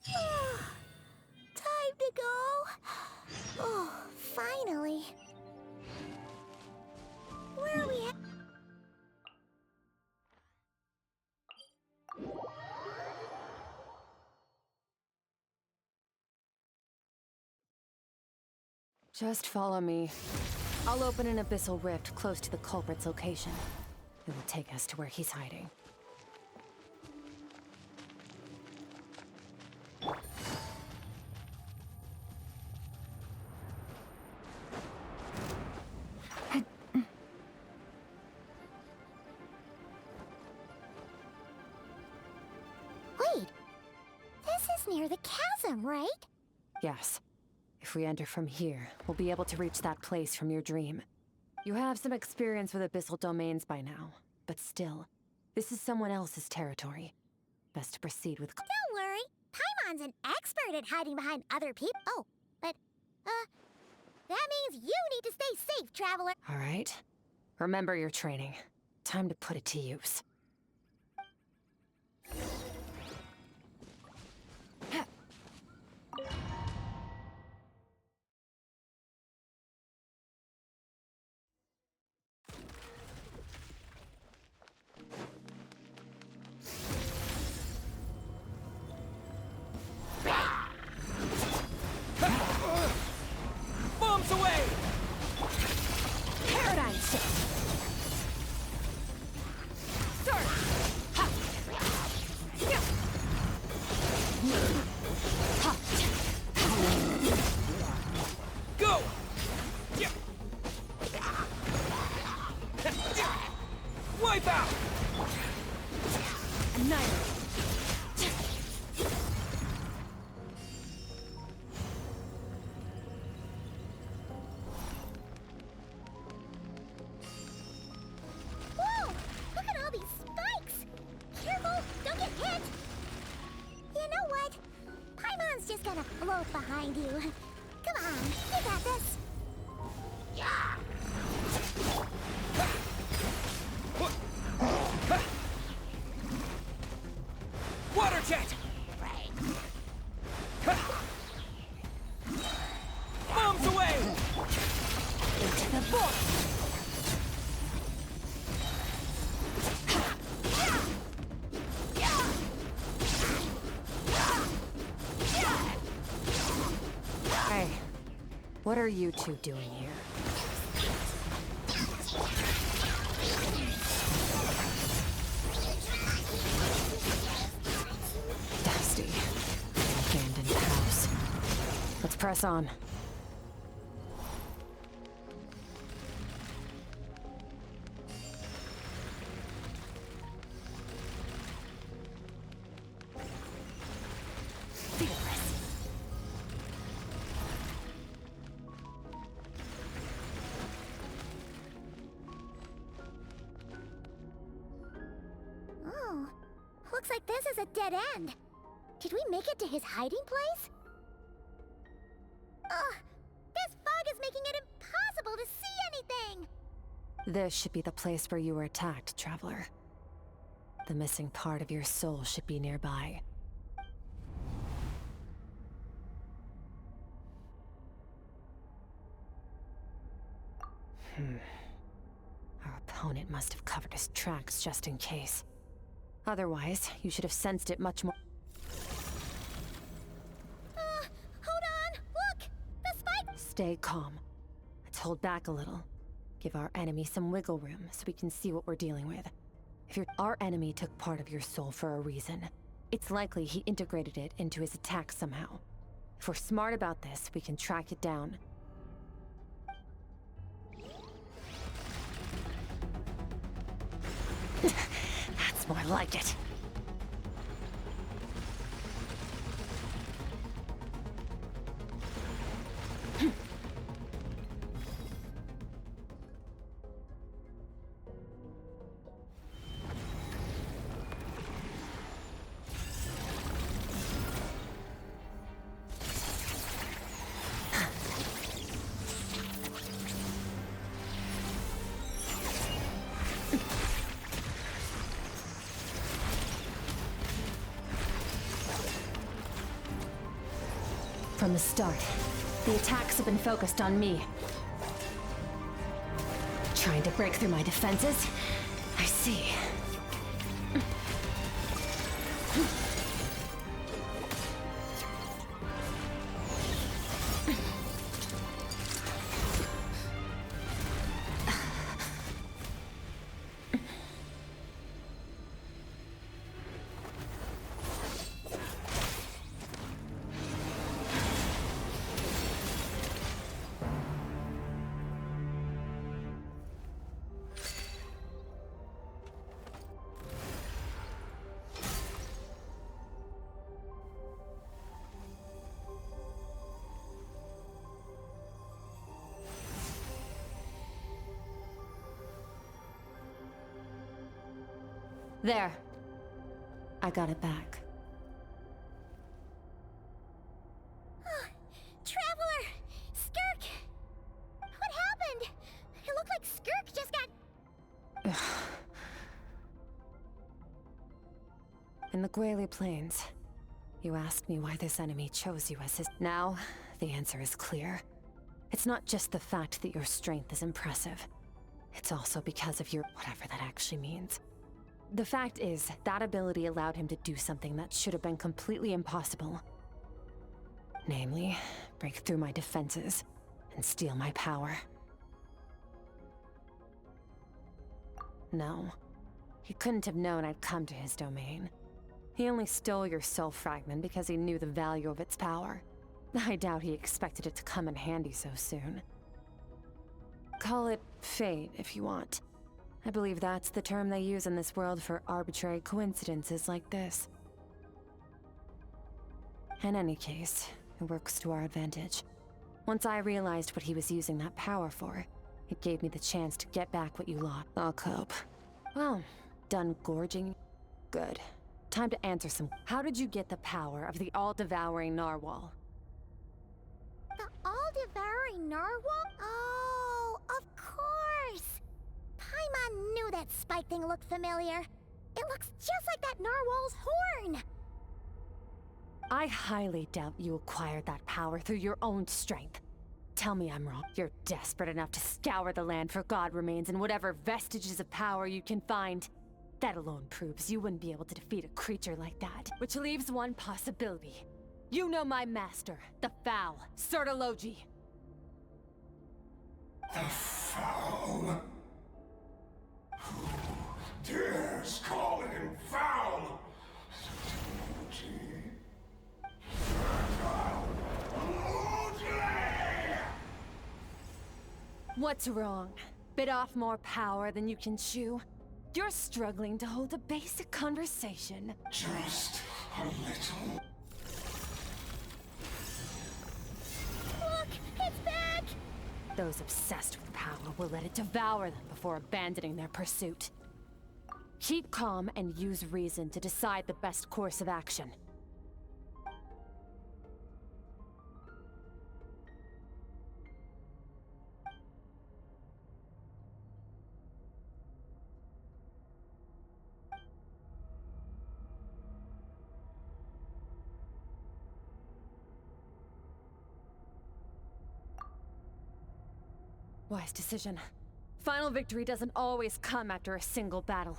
Time to go. Oh, finally. Where are we at? Just follow me. I'll open an abyssal rift close to the culprit's location. It will take us to where he's hiding. Wait, this is near the chasm, right? Yes. If we enter from here, we'll be able to reach that place from your dream. You have some experience with abyssal domains by now, but still, this is someone else's territory. Best to proceed with... Don't worry, Paimon's an expert at hiding behind other people. Oh, but, that means you need to stay safe, traveler. All right. Remember your training. Time to put it to use. gonna float behind you. Come on, you got this. Water jet! Bombs away! Into the boat. Hey, what are you two doing here? Dusty. Abandoned house. Let's press on. Oh, looks like this is a dead end. Did we make it to his hiding place? Ugh, this fog is making it impossible to see anything! This should be the place where you were attacked, Traveler. The missing part of your soul should be nearby. Our opponent must have covered his tracks just in case. Otherwise, you should have sensed it much more. Hold on! Look! The spike! Stay calm. Let's hold back a little. Give our enemy some wiggle room so we can see what we're dealing with. If our enemy took part of your soul for a reason, it's likely he integrated it into his attack somehow. If we're smart about this, we can track it down. That's more like it. From the start, the attacks have been focused on me. Trying to break through my defenses? I see. There. I got it back. Traveler! Skirk! What happened? It looked like Skirk just got... In the Guili Plains, you asked me why this enemy chose you as his... Now, the answer is clear. It's not just the fact that your strength is impressive. It's also because of your... whatever that actually means. The fact is, that ability allowed him to do something that should have been completely impossible. Namely, break through my defenses and steal my power. No, he couldn't have known I'd come to his domain. He only stole your soul fragment because he knew the value of its power. I doubt he expected it to come in handy so soon. Call it fate if you want. I believe that's the term they use in this world for arbitrary coincidences like this. In any case, it works to our advantage. Once I realized what he was using that power for, it gave me the chance to get back what you lost. I'll cope. Well, done gorging? Good. Time to answer some... How did you get the power of the all-devouring narwhal? The all-devouring narwhal? Oh, of course! Paimon knew that spike thing looked familiar. It looks just like that narwhal's horn! I highly doubt you acquired that power through your own strength. Tell me I'm wrong. You're desperate enough to scour the land for god remains and whatever vestiges of power you can find. That alone proves you wouldn't be able to defeat a creature like that. Which leaves one possibility. You know my master, the Foul, Sertologi. The Foul? Who dares call him foul? What's wrong? Bit off more power than you can chew? You're struggling to hold a basic conversation. Just a little. Look! It's back! Those obsessed with power will let it devour them before abandoning their pursuit. Keep calm and use reason to decide the best course of action. Wise decision. Final victory doesn't always come after a single battle.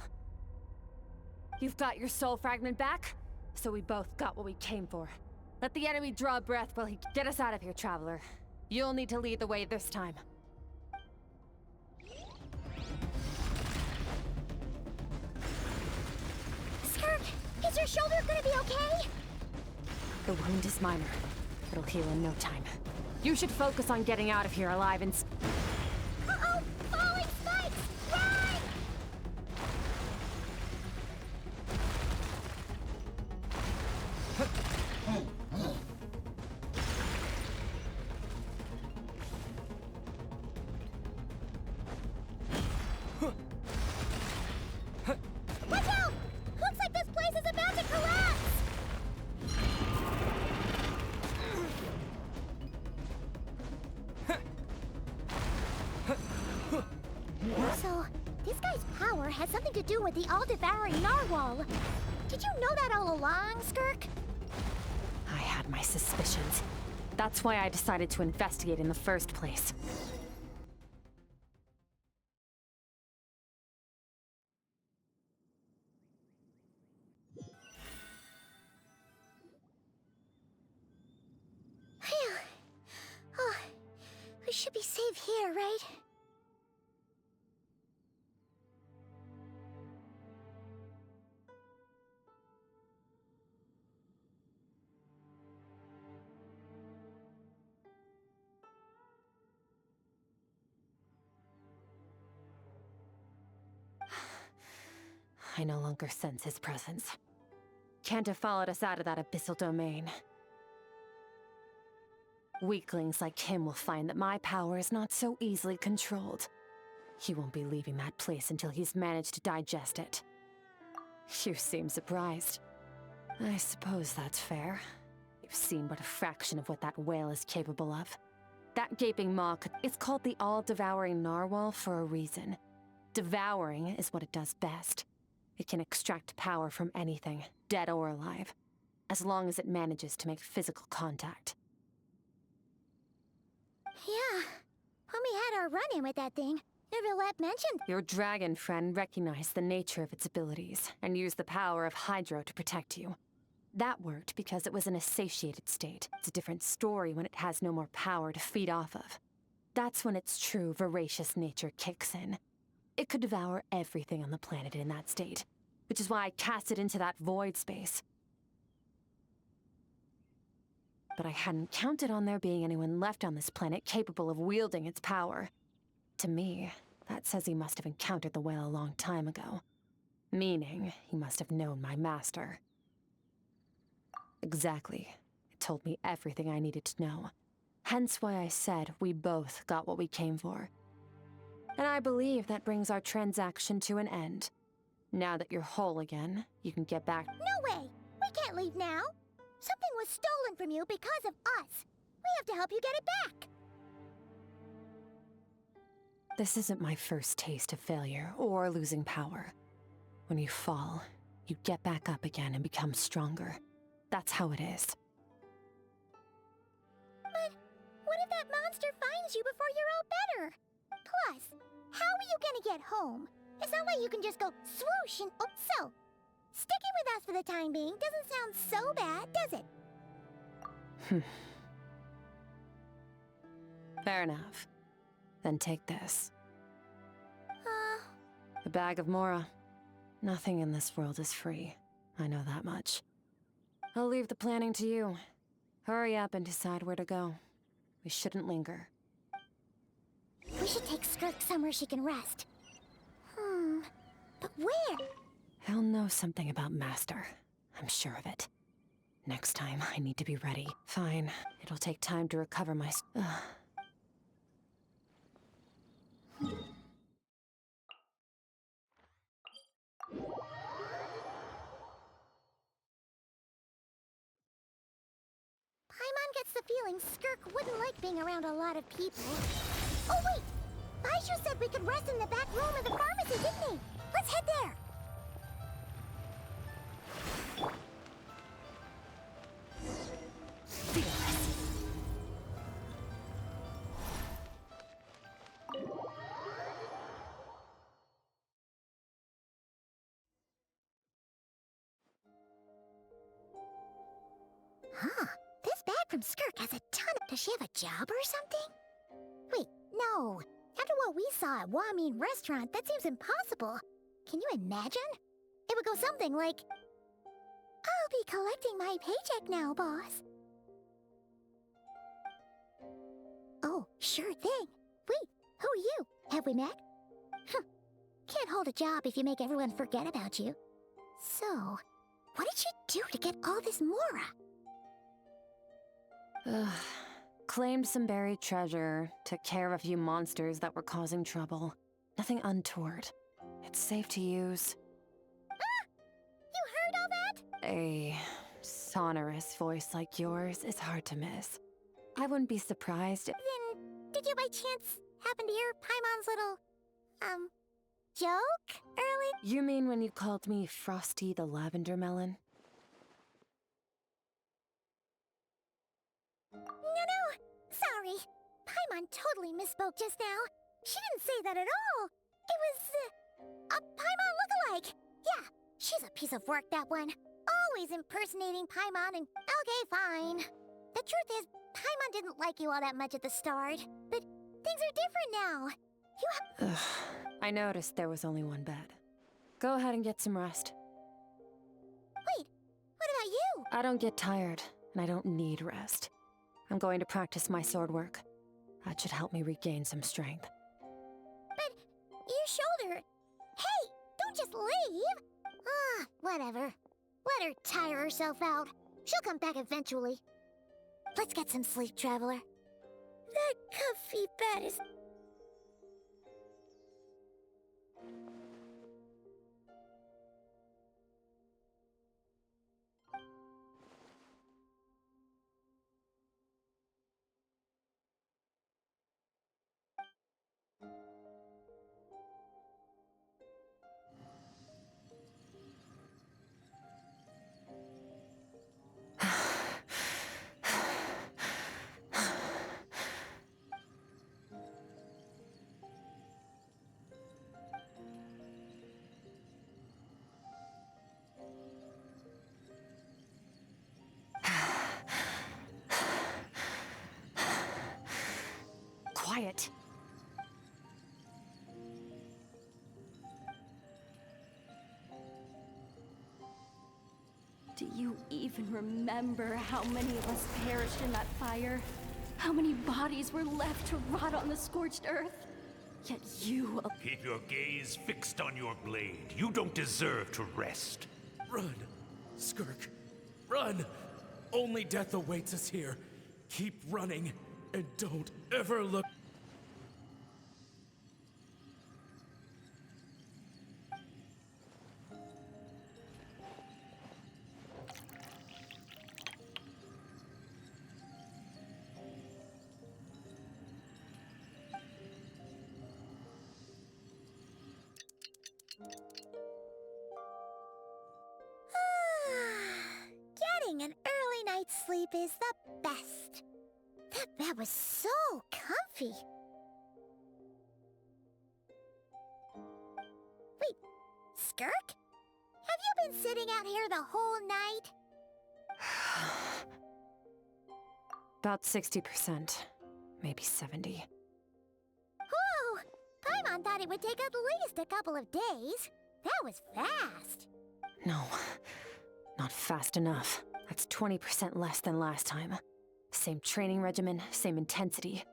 You've got your soul fragment back, so we both got what we came for. Let the enemy draw breath while he... Get us out of here, Traveler. You'll need to lead the way this time. Skirk, is your shoulder gonna be okay? The wound is minor. It'll heal in no time. You should focus on getting out of here alive and... Uh-oh! Falling spikes! Run! Watch out! Looks like this place is about to collapse! So, this guy's power has something to do with the all-devouring narwhal. Did you know that all along, Skirk? I had my suspicions. That's why I decided to investigate in the first place. Phew. Oh, we should be safe here, right? I no longer sense his presence. Can't have followed us out of that abyssal domain. Weaklings like him will find that my power is not so easily controlled. He won't be leaving that place until he's managed to digest it. You seem surprised. I suppose that's fair. You've seen but a fraction of what that whale is capable of. That gaping maw it's called the all-devouring narwhal for a reason. Devouring is what it does best. It can extract power from anything, dead or alive, as long as it manages to make physical contact. Yeah, when we had our run-in with that thing, Neverlet mentioned... Your dragon friend recognized the nature of its abilities and used the power of Hydro to protect you. That worked because it was in a satiated state. It's a different story when it has no more power to feed off of. That's when its true voracious nature kicks in. It could devour everything on the planet in that state, which is why I cast it into that void space. But I hadn't counted on there being anyone left on this planet capable of wielding its power. To me, that says he must have encountered the whale a long time ago. Meaning, he must have known my master. Exactly. It told me everything I needed to know. Hence why I said we both got what we came for. And I believe that brings our transaction to an end. Now that you're whole again, you can get back. No way! We can't leave now! Something was stolen from you because of us. We have to help you get it back. This isn't my first taste of failure or losing power. When you fall, you get back up again and become stronger. That's how it is. But what if that monster finds you before you're all better? Plus, how are you gonna get home? It's not like you can just go swoosh and... Oh, so, sticking with us for the time being doesn't sound so bad, does it? Fair enough. Then take this. A bag of Mora. Nothing in this world is free. I know that much. I'll leave the planning to you. Hurry up and decide where to go. We shouldn't linger. We should take Skirk somewhere she can rest. But where? He'll know something about Master. I'm sure of it. Next time, I need to be ready. Fine. It'll take time to recover my... Paimon gets the feeling Skirk wouldn't like being around a lot of people. Oh wait! Baishu said we could rest in the back room of the pharmacy, didn't he? Let's head there! Huh. This bag from Skirk has a ton of... Does she have a job or something? Wait, no. After what we saw at Wamin Restaurant, that seems impossible. Can you imagine? It would go something like... I'll be collecting my paycheck now, boss. Oh, sure thing. Wait, who are you? Have we met? Can't hold a job if you make everyone forget about you. So, what did she do to get all this Mora? Claimed some buried treasure, took care of a few monsters that were causing trouble. Nothing untoward. It's safe to use. Ah! You heard all that? A sonorous voice like yours is hard to miss. I wouldn't be surprised if... Then, did you by chance happen to hear Paimon's little, joke early? You mean when you called me Frosty the Lavender Melon? No, sorry. Paimon totally misspoke just now. She didn't say that at all. It was, a Paimon lookalike. Yeah, she's a piece of work, that one. Always impersonating Paimon and... Okay, fine. The truth is, Paimon didn't like you all that much at the start. But things are different now. You have... I noticed there was only one bed. Go ahead and get some rest. Wait, what about you? I don't get tired, and I don't need rest. I'm going to practice my sword work. That should help me regain some strength. But your shoulder... Hey, don't just leave! Whatever. Let her tire herself out. She'll come back eventually. Let's get some sleep, Traveler. That comfy bed is... Quiet. Do you even remember how many of us perished in that fire? How many bodies were left to rot on the scorched earth? Yet you... Keep your gaze fixed on your blade. You don't deserve to rest. Run, Skirk. Run! Only death awaits us here. Keep running, and don't ever look... Getting an early night's sleep is the best. That bed was so comfy. Wait, Skirk? Have you been sitting out here the whole night? About 60%, maybe 70. Whew! Paimon thought it would take at least a couple of days. That was fast. No, not fast enough. That's 20% less than last time. Same training regimen, same intensity.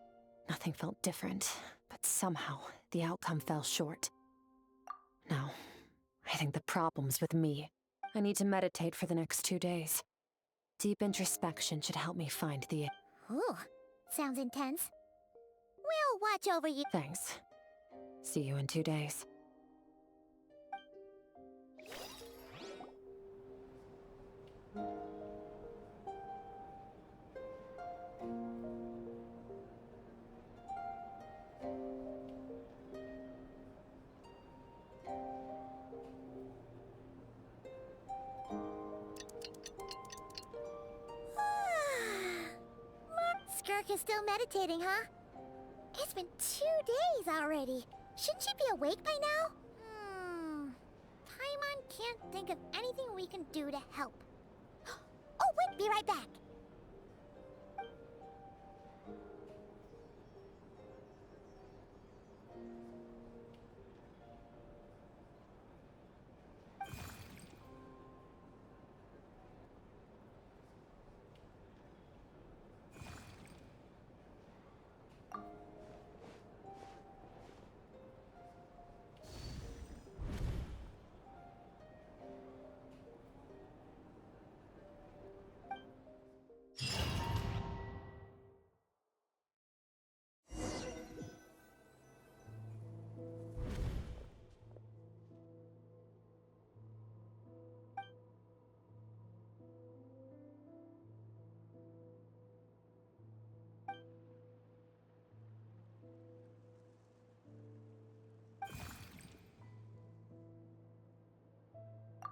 Nothing felt different, but somehow the outcome fell short. No, I think the problem's with me. I need to meditate for the next 2 days. Deep introspection should help me find the... Ooh, sounds intense. We'll watch over you. Thanks. See you in 2 days. Skirk is still meditating, huh? It's been 2 days already. Shouldn't she be awake by now? Paimon can't think of anything we can do to help. Oh, wait, be right back.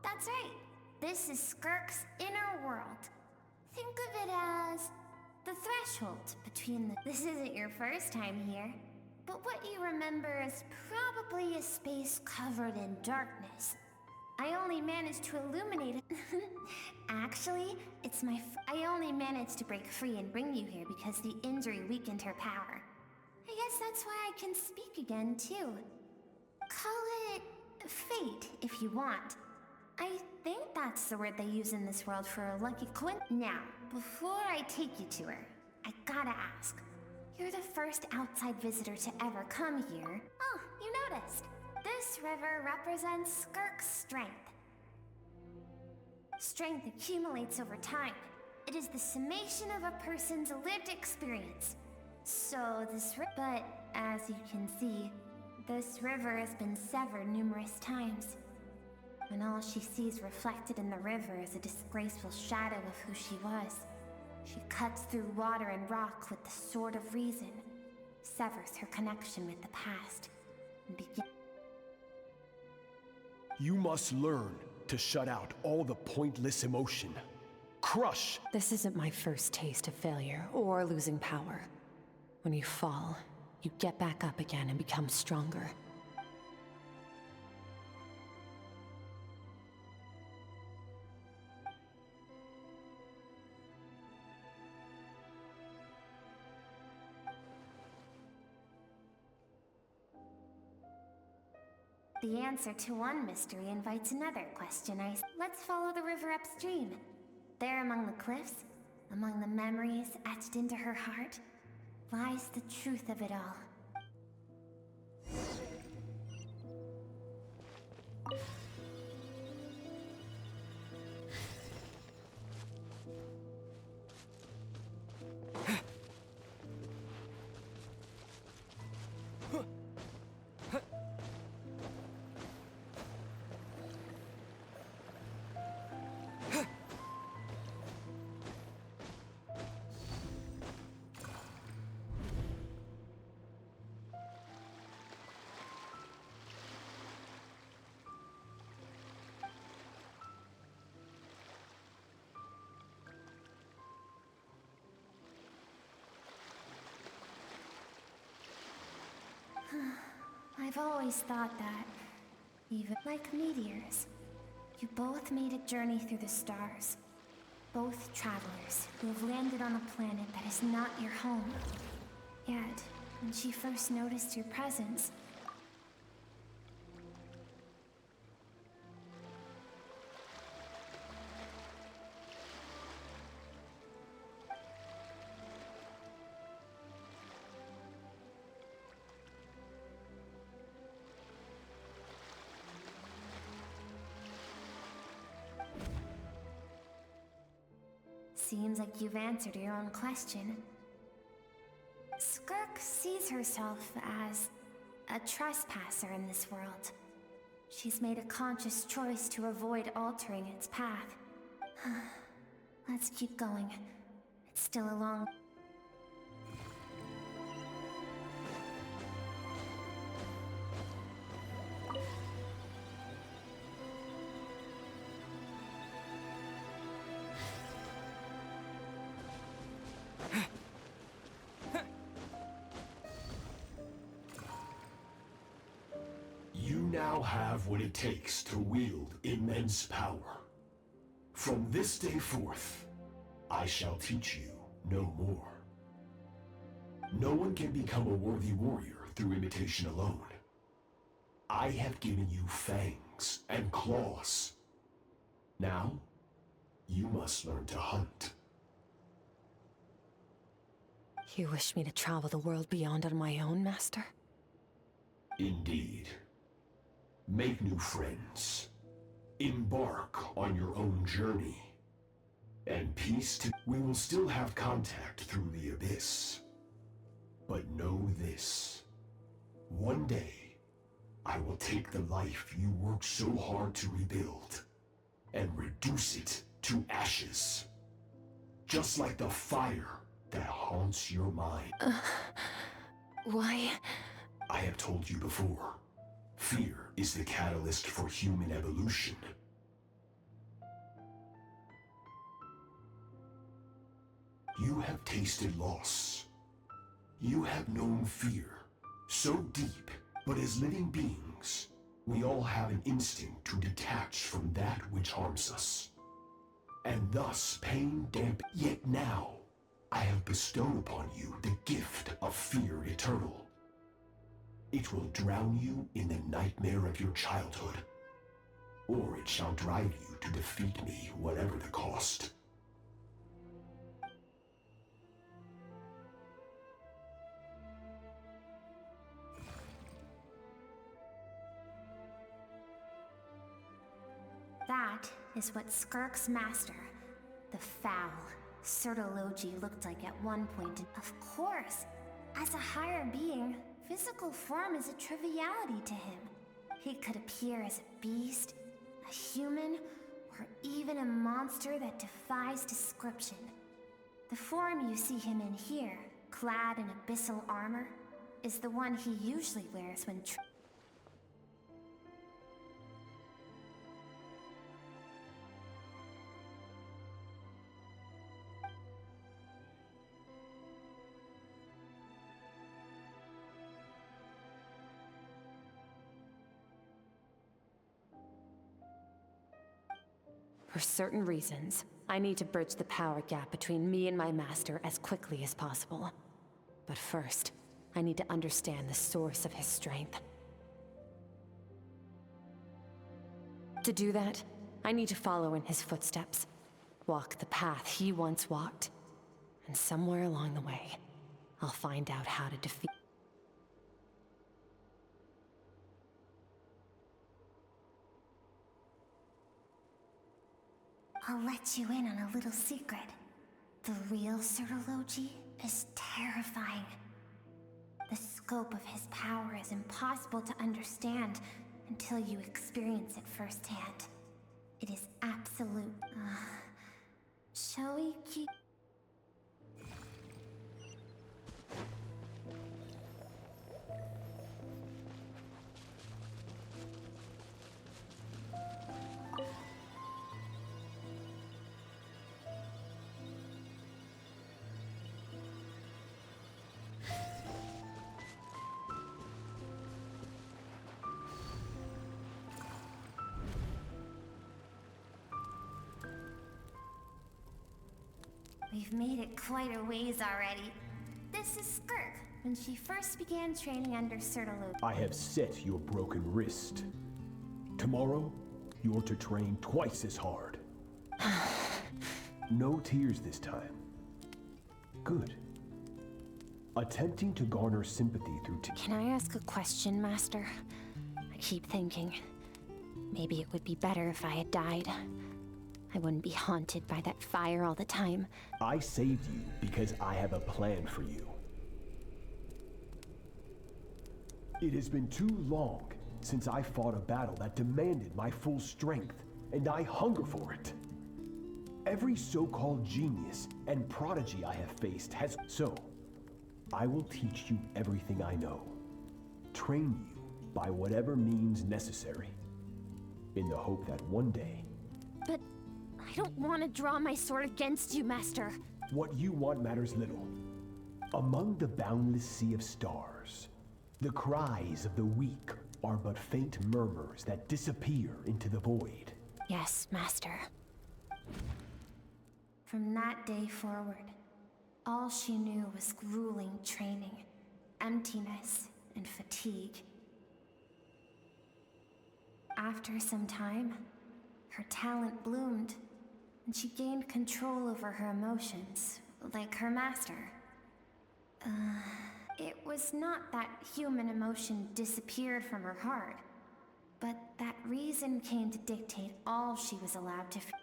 That's right. This is Skirk's inner world. Think of it as the threshold between the... This isn't your first time here, but what you remember is probably a space covered in darkness. I only managed to illuminate it. Actually, it's my... I only managed to break free and bring you here because the injury weakened her power. I guess that's why I can speak again, too. Call it fate, if you want. I think that's the word they use in this world for a lucky coincidence. Now, before I take you to her, I gotta ask. You're the first outside visitor to ever come here. Oh, you noticed. This river represents Skirk's strength. Strength accumulates over time. It is the summation of a person's lived experience. So but as you can see, this river has been severed numerous times. And all she sees reflected in the river is a disgraceful shadow of who she was. She cuts through water and rock with the sword of reason, severs her connection with the past, and begins. You must learn to shut out all the pointless emotion. Crush! This isn't my first taste of failure or losing power. When you fall, you get back up again and become stronger. The answer to one mystery invites another question. Let's follow the river upstream. There among the cliffs, among the memories etched into her heart, lies the truth of it all. I've always thought that, even like meteors, you both made a journey through the stars. Both travelers who have landed on a planet that is not your home. Yet, when she first noticed your presence, seems like you've answered your own question. Skirk sees herself as a trespasser in this world. She's made a conscious choice to avoid altering its path. Let's keep going. It's still a long... You now have what it takes to wield immense power. From this day forth, I shall teach you no more. No one can become a worthy warrior through imitation alone. I have given you fangs and claws. Now, you must learn to hunt. You wish me to travel the world beyond on my own, Master? Indeed. Make new friends. Embark on your own journey. And peace to... We will still have contact through the abyss. But know this. One day, I will take the life you worked so hard to rebuild and reduce it to ashes. Just like the fire that haunts your mind. Why? I have told you before. Fear is the catalyst for human evolution. You have tasted loss. You have known fear, so deep, but as living beings, we all have an instinct to detach from that which harms us. And thus pain Yet now, I have bestowed upon you the gift of fear eternal. It will drown you in the nightmare of your childhood, or it shall drive you to defeat me, whatever the cost. That is what Skirk's master, the foul Sertologi, looked like at one point. Of course, as a higher being, physical form is a triviality to him. He could appear as a beast, a human, or even a monster that defies description. The form you see him in here, clad in abyssal armor, is the one he usually wears when For certain reasons, I need to bridge the power gap between me and my master as quickly as possible. But first, I need to understand the source of his strength. To do that, I need to follow in his footsteps, walk the path he once walked, and somewhere along the way, I'll find out how to defeat... I'll let you in on a little secret. The real Sertologi is terrifying. The scope of his power is impossible to understand until you experience it firsthand. It is absolute. Shall we keep... We've made it quite a ways already. This is Skirk, when she first began training under Sertalo. I have set your broken wrist. Tomorrow, you're to train twice as hard. No tears this time. Good. Attempting to garner sympathy through Can I ask a question, Master? I keep thinking, maybe it would be better if I had died. I wouldn't be haunted by that fire all the time. I saved you because I have a plan for you. It has been too long since I fought a battle that demanded my full strength, and I hunger for it. Every so-called genius and prodigy I have faced has... So, I will teach you everything I know. Train you by whatever means necessary, in the hope that one day... But I don't want to draw my sword against you, Master. What you want matters little. Among the boundless sea of stars, the cries of the weak are but faint murmurs that disappear into the void. Yes, Master. From that day forward, all she knew was grueling training, emptiness, and fatigue. After some time, her talent bloomed, and she gained control over her emotions, like her master. It was not that human emotion disappeared from her heart, but that reason came to dictate all she was allowed to feel.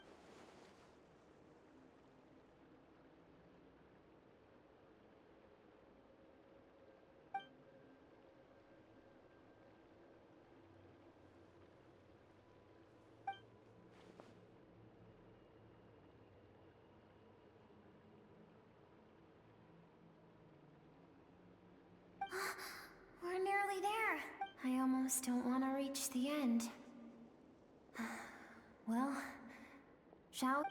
We're nearly there. I almost don't want to reach the end. Well, shall...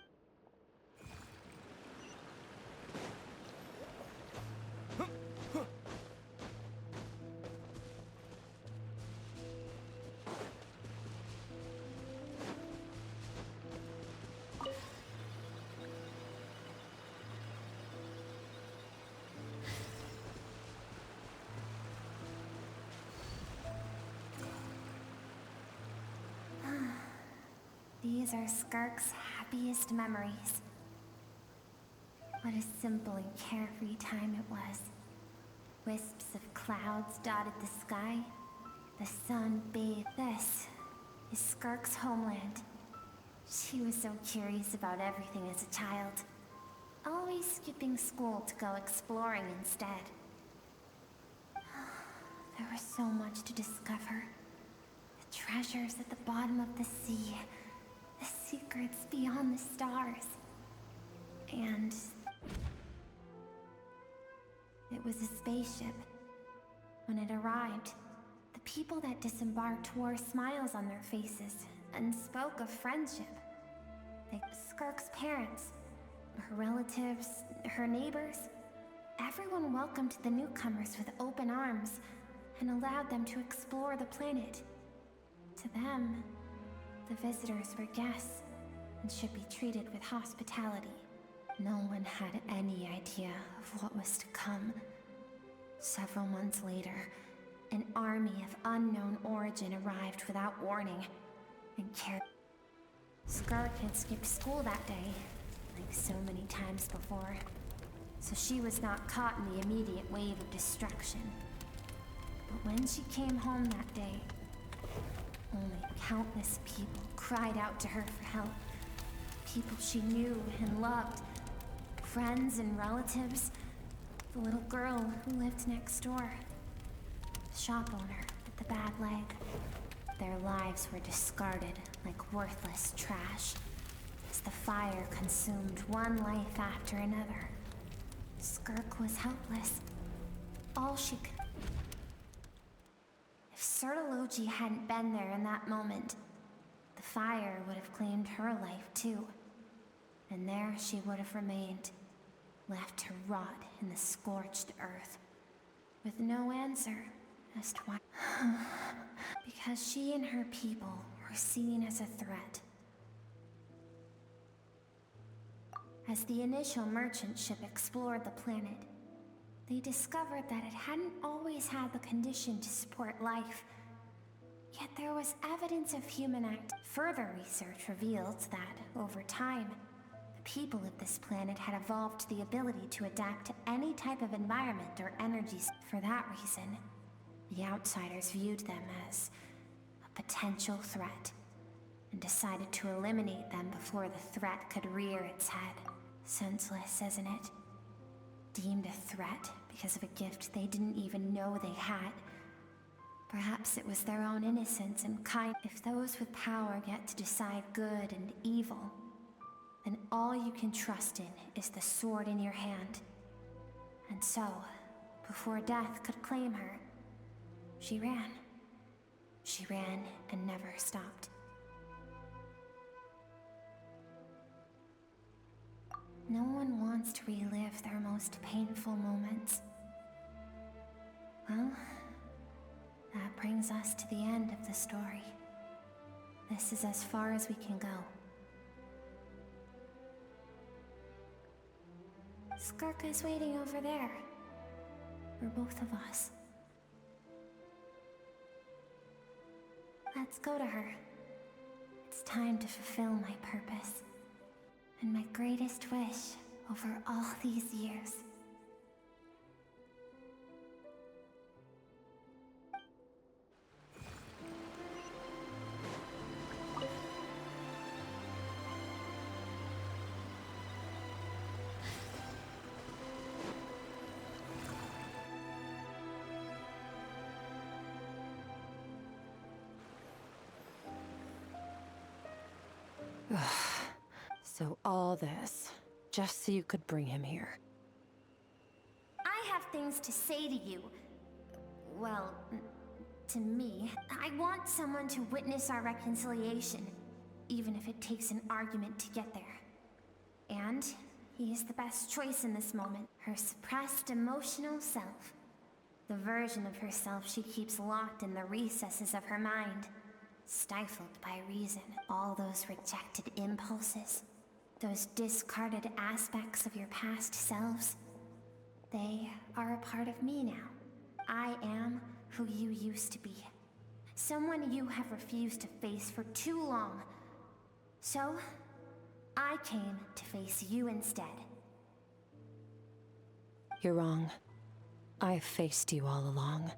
These are Skirk's happiest memories. What a simple and carefree time it was. Wisps of clouds dotted the sky. The sun bathed. This is Skirk's homeland. She was so curious about everything as a child. Always skipping school to go exploring instead. There was so much to discover. The treasures at the bottom of the sea. The secrets beyond the stars. And... it was a spaceship. When it arrived, the people that disembarked wore smiles on their faces and spoke of friendship. Like Skirk's parents, her relatives, her neighbors. Everyone welcomed the newcomers with open arms and allowed them to explore the planet. To them, the visitors were guests and should be treated with hospitality. No one had any idea of what was to come. Several months later, an army of unknown origin arrived without warning and carried... Skirk had skipped school that day, like so many times before, so she was not caught in the immediate wave of destruction. But when she came home that day, only countless people cried out to her for help. People she knew and loved. Friends and relatives. The little girl who lived next door. The shop owner with the bad leg. Their lives were discarded like worthless trash as the fire consumed one life after another. Skirk was helpless. All she could... If Sertalogy hadn't been there in that moment, the fire would have claimed her life too. And there she would have remained, left to rot in the scorched earth, with no answer as to why. Because she and her people were seen as a threat. As the initial merchant ship explored the planet, they discovered that it hadn't always had the condition to support life. Yet there was evidence of human act. Further research revealed that, over time, the people of this planet had evolved the ability to adapt to any type of environment or energies. For that reason, the outsiders viewed them as a potential threat, and decided to eliminate them before the threat could rear its head. Senseless, isn't it? Deemed a threat because of a gift they didn't even know they had. Perhaps it was their own innocence and kind. If those with power get to decide good and evil, then all you can trust in is the sword in your hand. And so, before death could claim her, she ran. She ran and never stopped. No one wants to relive their most painful moments. Well, that brings us to the end of the story. This is as far as we can go. Skirk is waiting over there. For both of us. Let's go to her. It's time to fulfill my purpose. And my greatest wish over all these years. So all this, just so you could bring him here. I have things to say to you. Well, to me. I want someone to witness our reconciliation, even if it takes an argument to get there. And he is the best choice in this moment. Her suppressed emotional self. The version of herself she keeps locked in the recesses of her mind. Stifled by reason. All those rejected impulses. Those discarded aspects of your past selves. They are a part of me now. I am who you used to be. Someone you have refused to face for too long. So, I came to face you instead. You're wrong. I've faced you all along.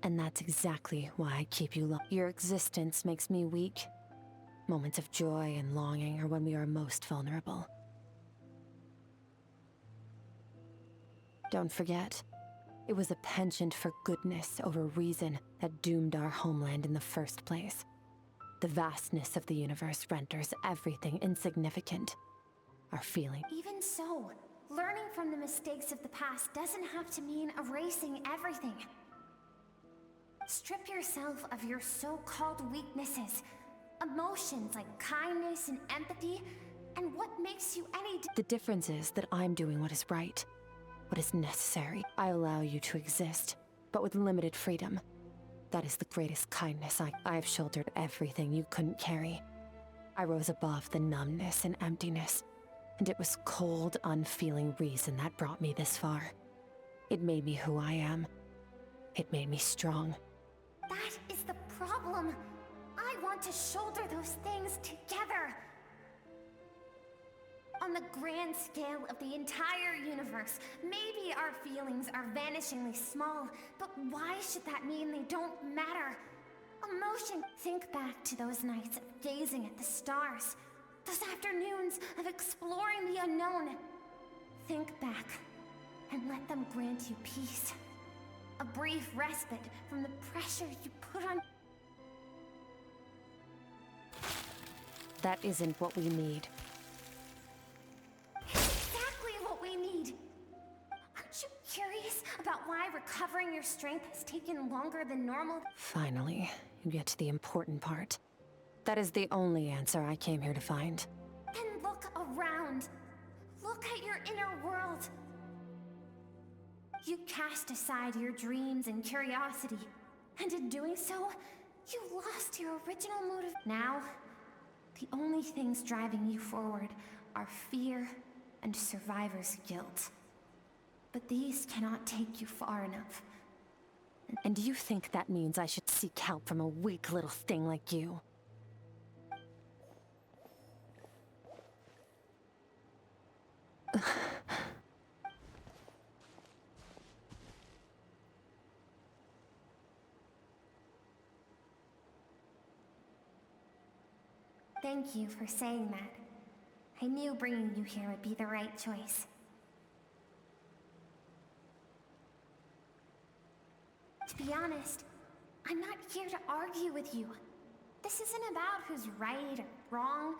And that's exactly why I keep you Your existence makes me weak. Moments of joy and longing are when we are most vulnerable. Don't forget, it was a penchant for goodness over reason that doomed our homeland in the first place. The vastness of the universe renders everything insignificant. Our feeling. Even so, learning from the mistakes of the past doesn't have to mean erasing everything. Strip yourself of your so-called weaknesses. Emotions like kindness and empathy, and what makes you any The difference is that I'm doing what is right, what is necessary. I allow you to exist, but with limited freedom. That is the greatest kindness. I've shouldered everything you couldn't carry. I rose above the numbness and emptiness, and it was cold, unfeeling reason that brought me this far. It made me who I am. It made me strong. That is the problem. I want to shoulder those things together. On the grand scale of the entire universe, maybe our feelings are vanishingly small, but why should that mean they don't matter? Emotion. Think back to those nights of gazing at the stars, those afternoons of exploring the unknown. Think back and let them grant you peace. A brief respite from the pressure you put on. That isn't what we need. Exactly what we need! Aren't you curious about why recovering your strength has taken longer than normal? Finally, you get to the important part. That is the only answer I came here to find. Then look around. Look at your inner world. You cast aside your dreams and curiosity, and in doing so, you lost your original motive. Now, the only things driving you forward are fear and survivor's guilt. But these cannot take you far enough. And do you think that means I should seek help from a weak little thing like you? Thank you for saying that. I knew bringing you here would be the right choice. To be honest, I'm not here to argue with you. This isn't about who's right or wrong.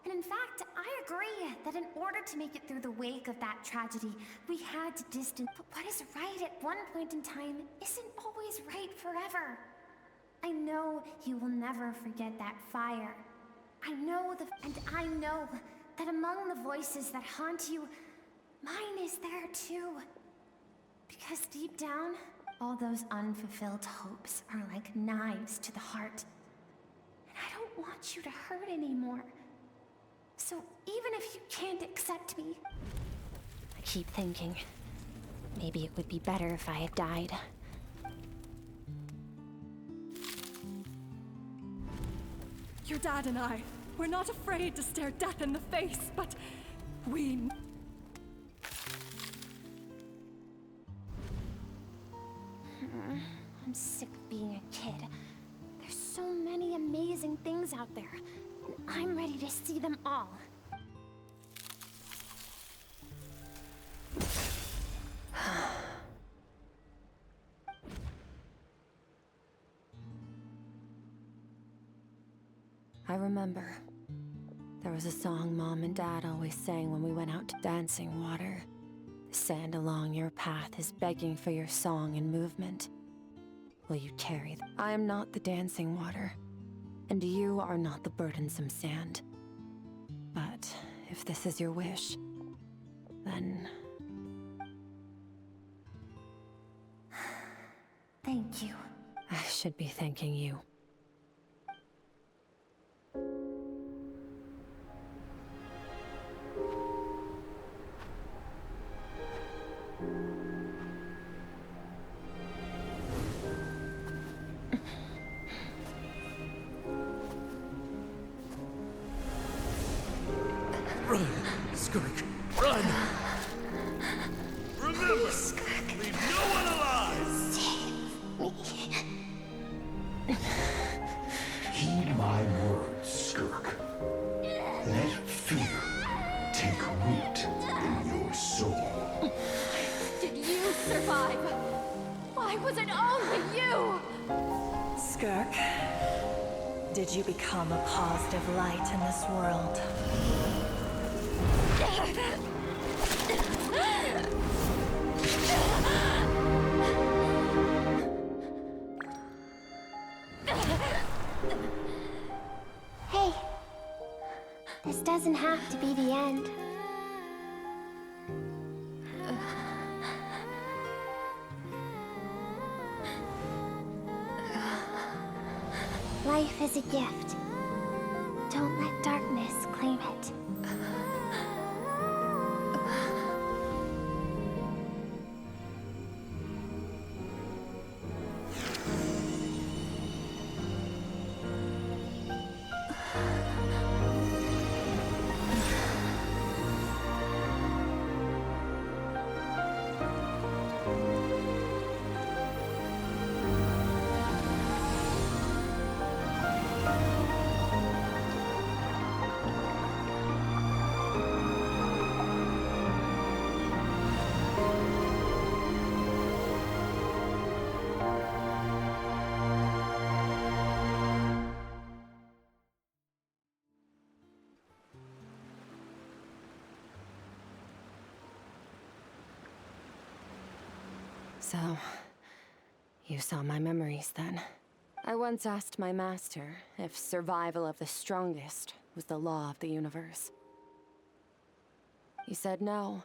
And in fact, I agree that in order to make it through the wake of that tragedy, we had to distance. But what is right at one point in time isn't always right forever. I know you will never forget that fire. I know that among the voices that haunt you, mine is there too. Because deep down, all those unfulfilled hopes are like knives to the heart. And I don't want you to hurt anymore. So even if you can't accept me... I keep thinking, maybe it would be better if I had died. Your dad and I, we're not afraid to stare death in the face, but we... I'm sick of being a kid. There's so many amazing things out there, and I'm ready to see them all. I remember. There was a song Mom and Dad always sang when we went out to dancing water. The sand along your path is begging for your song and movement. Will you carry them? I am not the dancing water, and you are not the burdensome sand. But if this is your wish, then... Thank you. I should be thanking you. Run, Skirk, run! Remember, leave no one alive! Heed my words, Skirk. Let fear take root in your soul. Did you survive? Why was it only you? Skirk, did you become a positive light in this world? Hey, this doesn't have to be the end. Life is a gift. Don't let darkness claim it. So, you saw my memories then. I once asked my master if survival of the strongest was the law of the universe. He said no,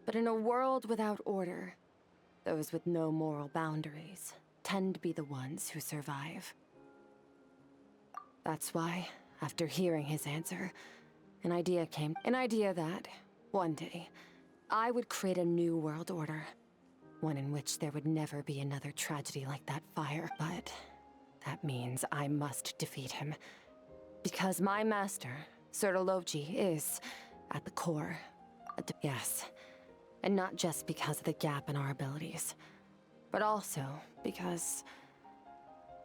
but in a world without order, those with no moral boundaries tend to be the ones who survive. That's why, after hearing his answer, an idea that, One day, I would create a new world order. One in which there would never be another tragedy like that fire. But that means I must defeat him. Because my master, Sertologi, is, at the core, yes. And not just because of the gap in our abilities, but also because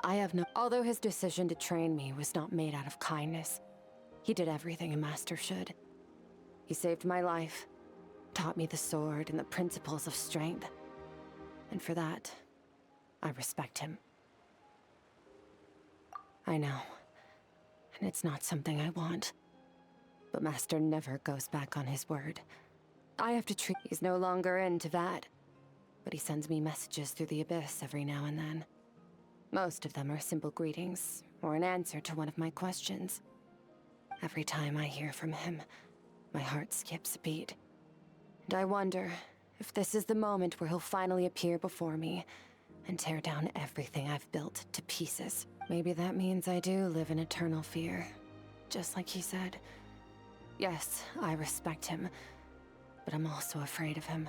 I have no... Although his decision to train me was not made out of kindness, he did everything a master should. He saved my life, taught me the sword and the principles of strength. And for that, I respect him. I know, and it's not something I want. But Master never goes back on his word. I have to treat... He's no longer into that, but he sends me messages through the abyss every now and then. Most of them are simple greetings, or an answer to one of my questions. Every time I hear from him, my heart skips a beat. And I wonder if this is the moment where he'll finally appear before me and tear down everything I've built to pieces. Maybe that means I do live in eternal fear, just like he said. Yes, I respect him, but I'm also afraid of him.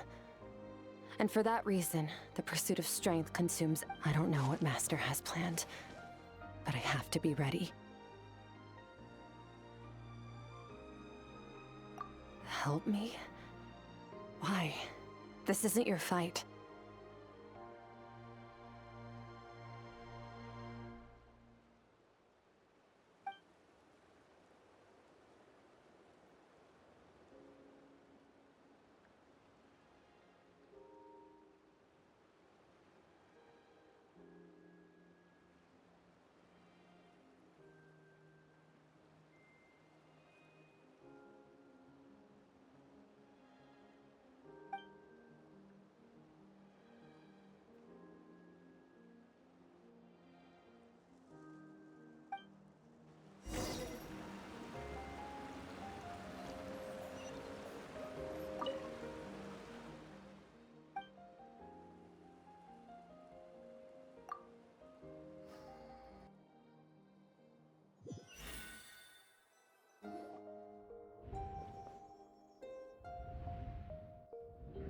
And for that reason, the pursuit of strength consumes... I don't know what Master has planned, but I have to be ready. Help me? Why? This isn't your fight.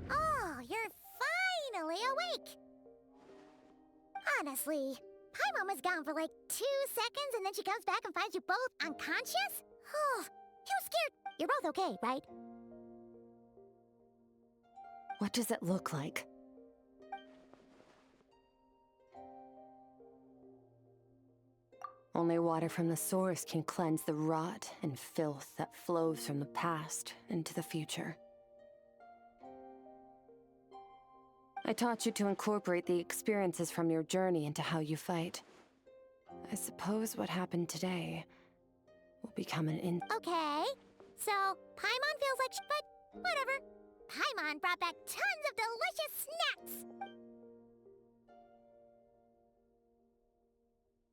Oh, you're finally awake! Honestly, Paimon was gone for like 2 seconds and then she comes back and finds you both unconscious? Oh, you scared? You're both okay, right? What does it look like? Only water from the source can cleanse the rot and filth that flows from the past into the future. I taught you to incorporate the experiences from your journey into how you fight. I suppose what happened today will become an Okay, so Paimon feels like but whatever. Paimon brought back tons of delicious snacks!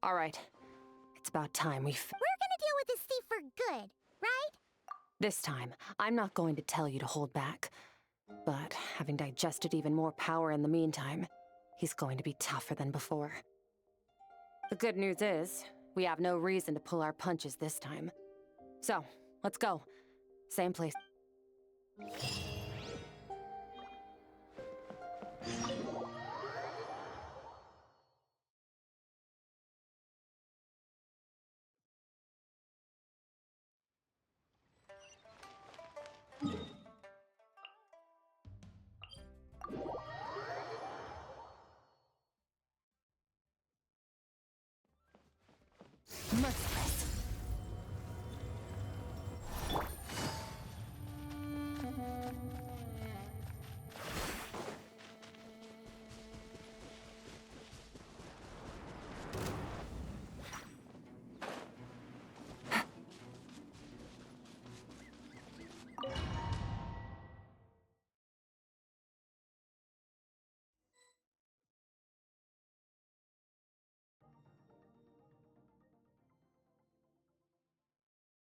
Alright, it's about time We're gonna deal with this thief for good, right? This time, I'm not going to tell you to hold back. But having digested even more power in the meantime, he's going to be tougher than before. The good news is, we have no reason to pull our punches this time. So, let's go. Same place. Merciless.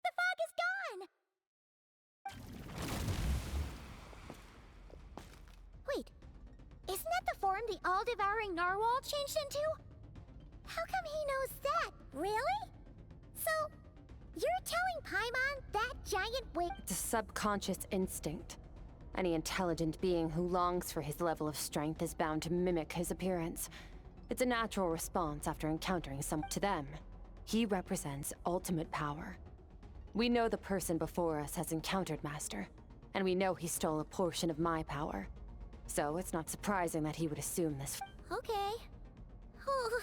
The fog is gone! Wait, isn't that the form the all-devouring narwhal changed into? How come he knows that? Really? So, You're telling Paimon that giant wig... It's a subconscious instinct. Any intelligent being who longs for his level of strength is bound to mimic his appearance. It's a natural response after encountering someone. To them, he represents ultimate power. We know the person before us has encountered Master, and we know he stole a portion of my power. So it's not surprising that he would assume this. Okay. Oh,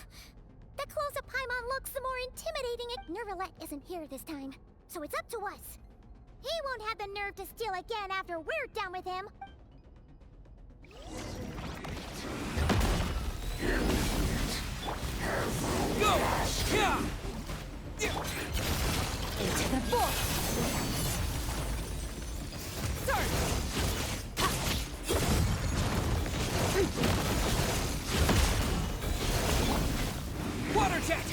the closer Paimon looks, the more intimidating it... Nervalet isn't here this time, so it's up to us. He won't have the nerve to steal again after we're done with him. Go! Yeah! Into the force! Start! Water jet!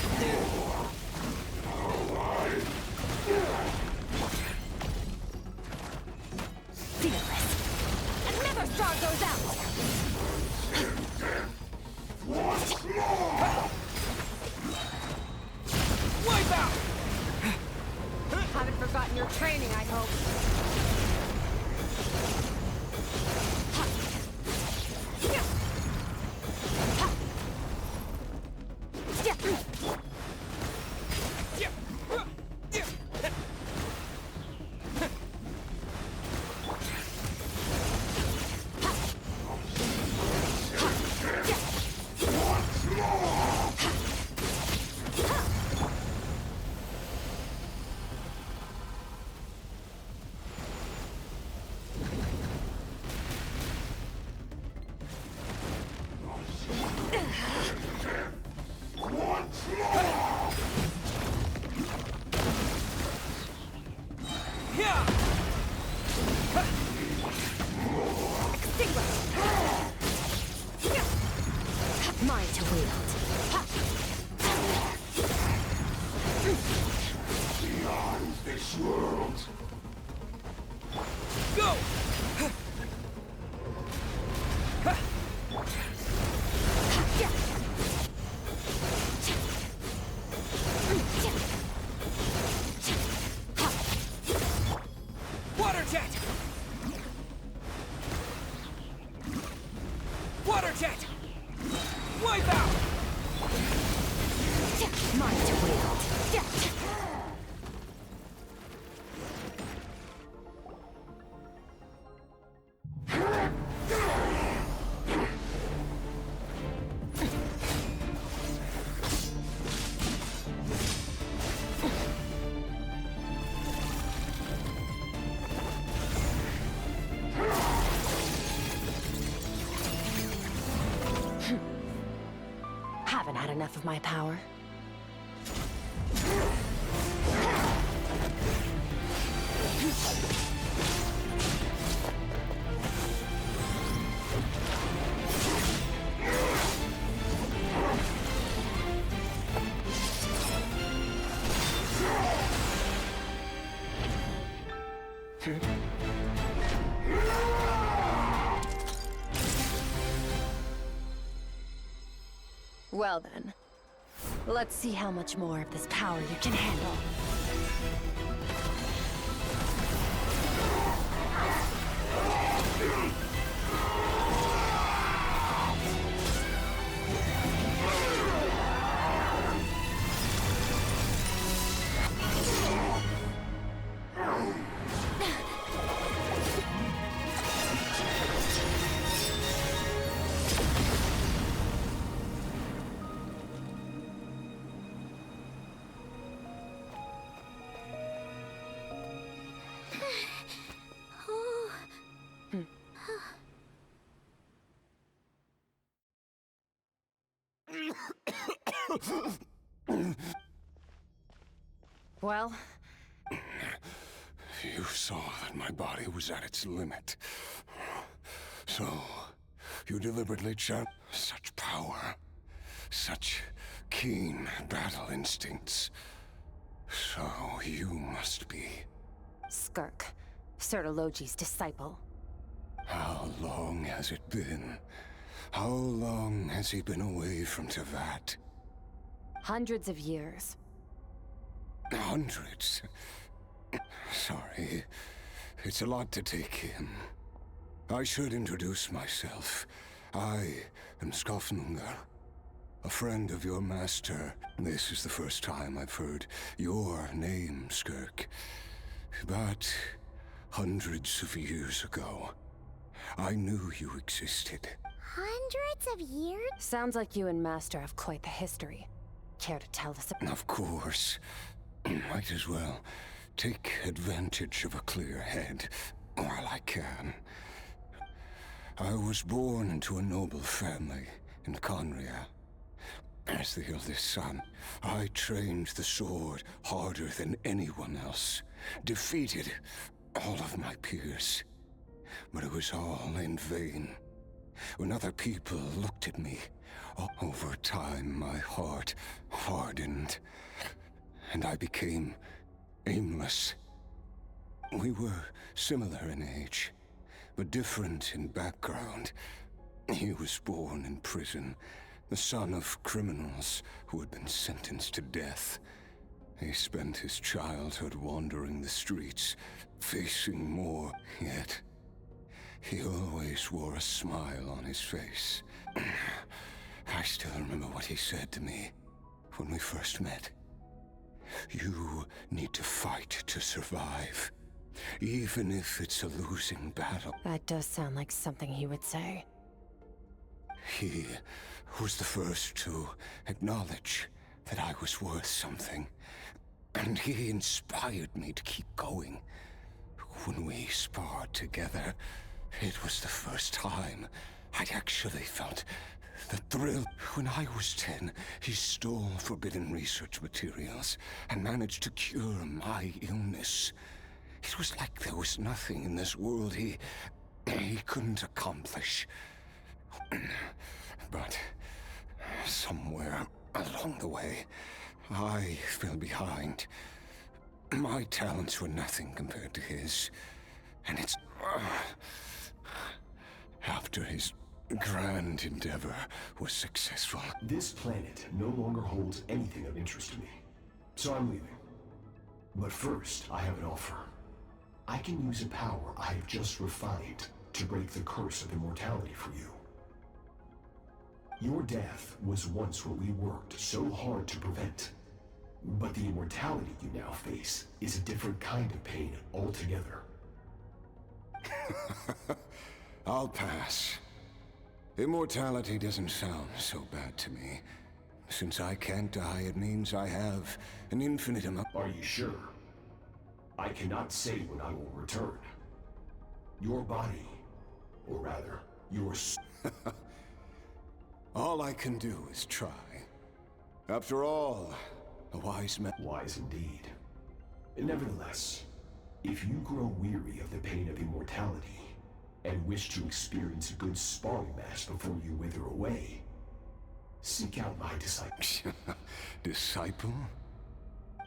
Fearless! Another star goes out! Wipe out! Haven't forgotten your training, I hope. Mine to wield. Beyond this world. Go! Water jet! Water jet! Wipe out! Mine to wield. Haven't had enough of my power. Well then, let's see how much more of this power you can handle. Well? You saw that my body was at its limit. So, you deliberately chose such power, such keen battle instincts. So you must be... Skirk, Sertologi's disciple. How long has it been? How long has he been away from Tevat? Hundreds of years. Hundreds. Sorry, it's a lot to take in. I should introduce myself. I am Skofnungar, a friend of your master. This is the first time I've heard your name, Skirk. But hundreds of years ago, I knew you existed. Hundreds of years? Sounds like you and Master have quite the history. Care to tell us? Of course. Might as well take advantage of a clear head while I can. I was born into a noble family in Conria. As the eldest son, I trained the sword harder than anyone else, defeated all of my peers. But it was all in vain. When other people looked at me, over time my heart hardened, and I became aimless. We were similar in age, but different in background. He was born in prison, the son of criminals who had been sentenced to death. He spent his childhood wandering the streets, facing more, yet he always wore a smile on his face. I still remember what he said to me when we first met. You need to fight to survive, even if it's a losing battle. That does sound like something he would say. He was the first to acknowledge that I was worth something, and he inspired me to keep going. When we sparred together, it was the first time I'd actually felt the thrill. When I was 10, he stole forbidden research materials and managed to cure my illness. It was like there was nothing in this world he couldn't accomplish. But somewhere along the way, I fell behind. My talents were nothing compared to his, and it's after his grand endeavor was successful. This planet no longer holds anything of interest to me, so I'm leaving. But first, I have an offer. I can use a power I have just refined to break the curse of immortality for you. Your death was once what we worked so hard to prevent. But the immortality you now face is a different kind of pain altogether. I'll pass. Immortality doesn't sound so bad to me. Since I can't die, it means I have an infinite amount. Are you sure? I cannot say when I will return. Your body, or rather, your All I can do is try. After all, a wise man. Wise indeed. Nevertheless, if you grow weary of the pain of immortality, and wish to experience a good sparring match before you wither away, seek out my disciple. Disciple?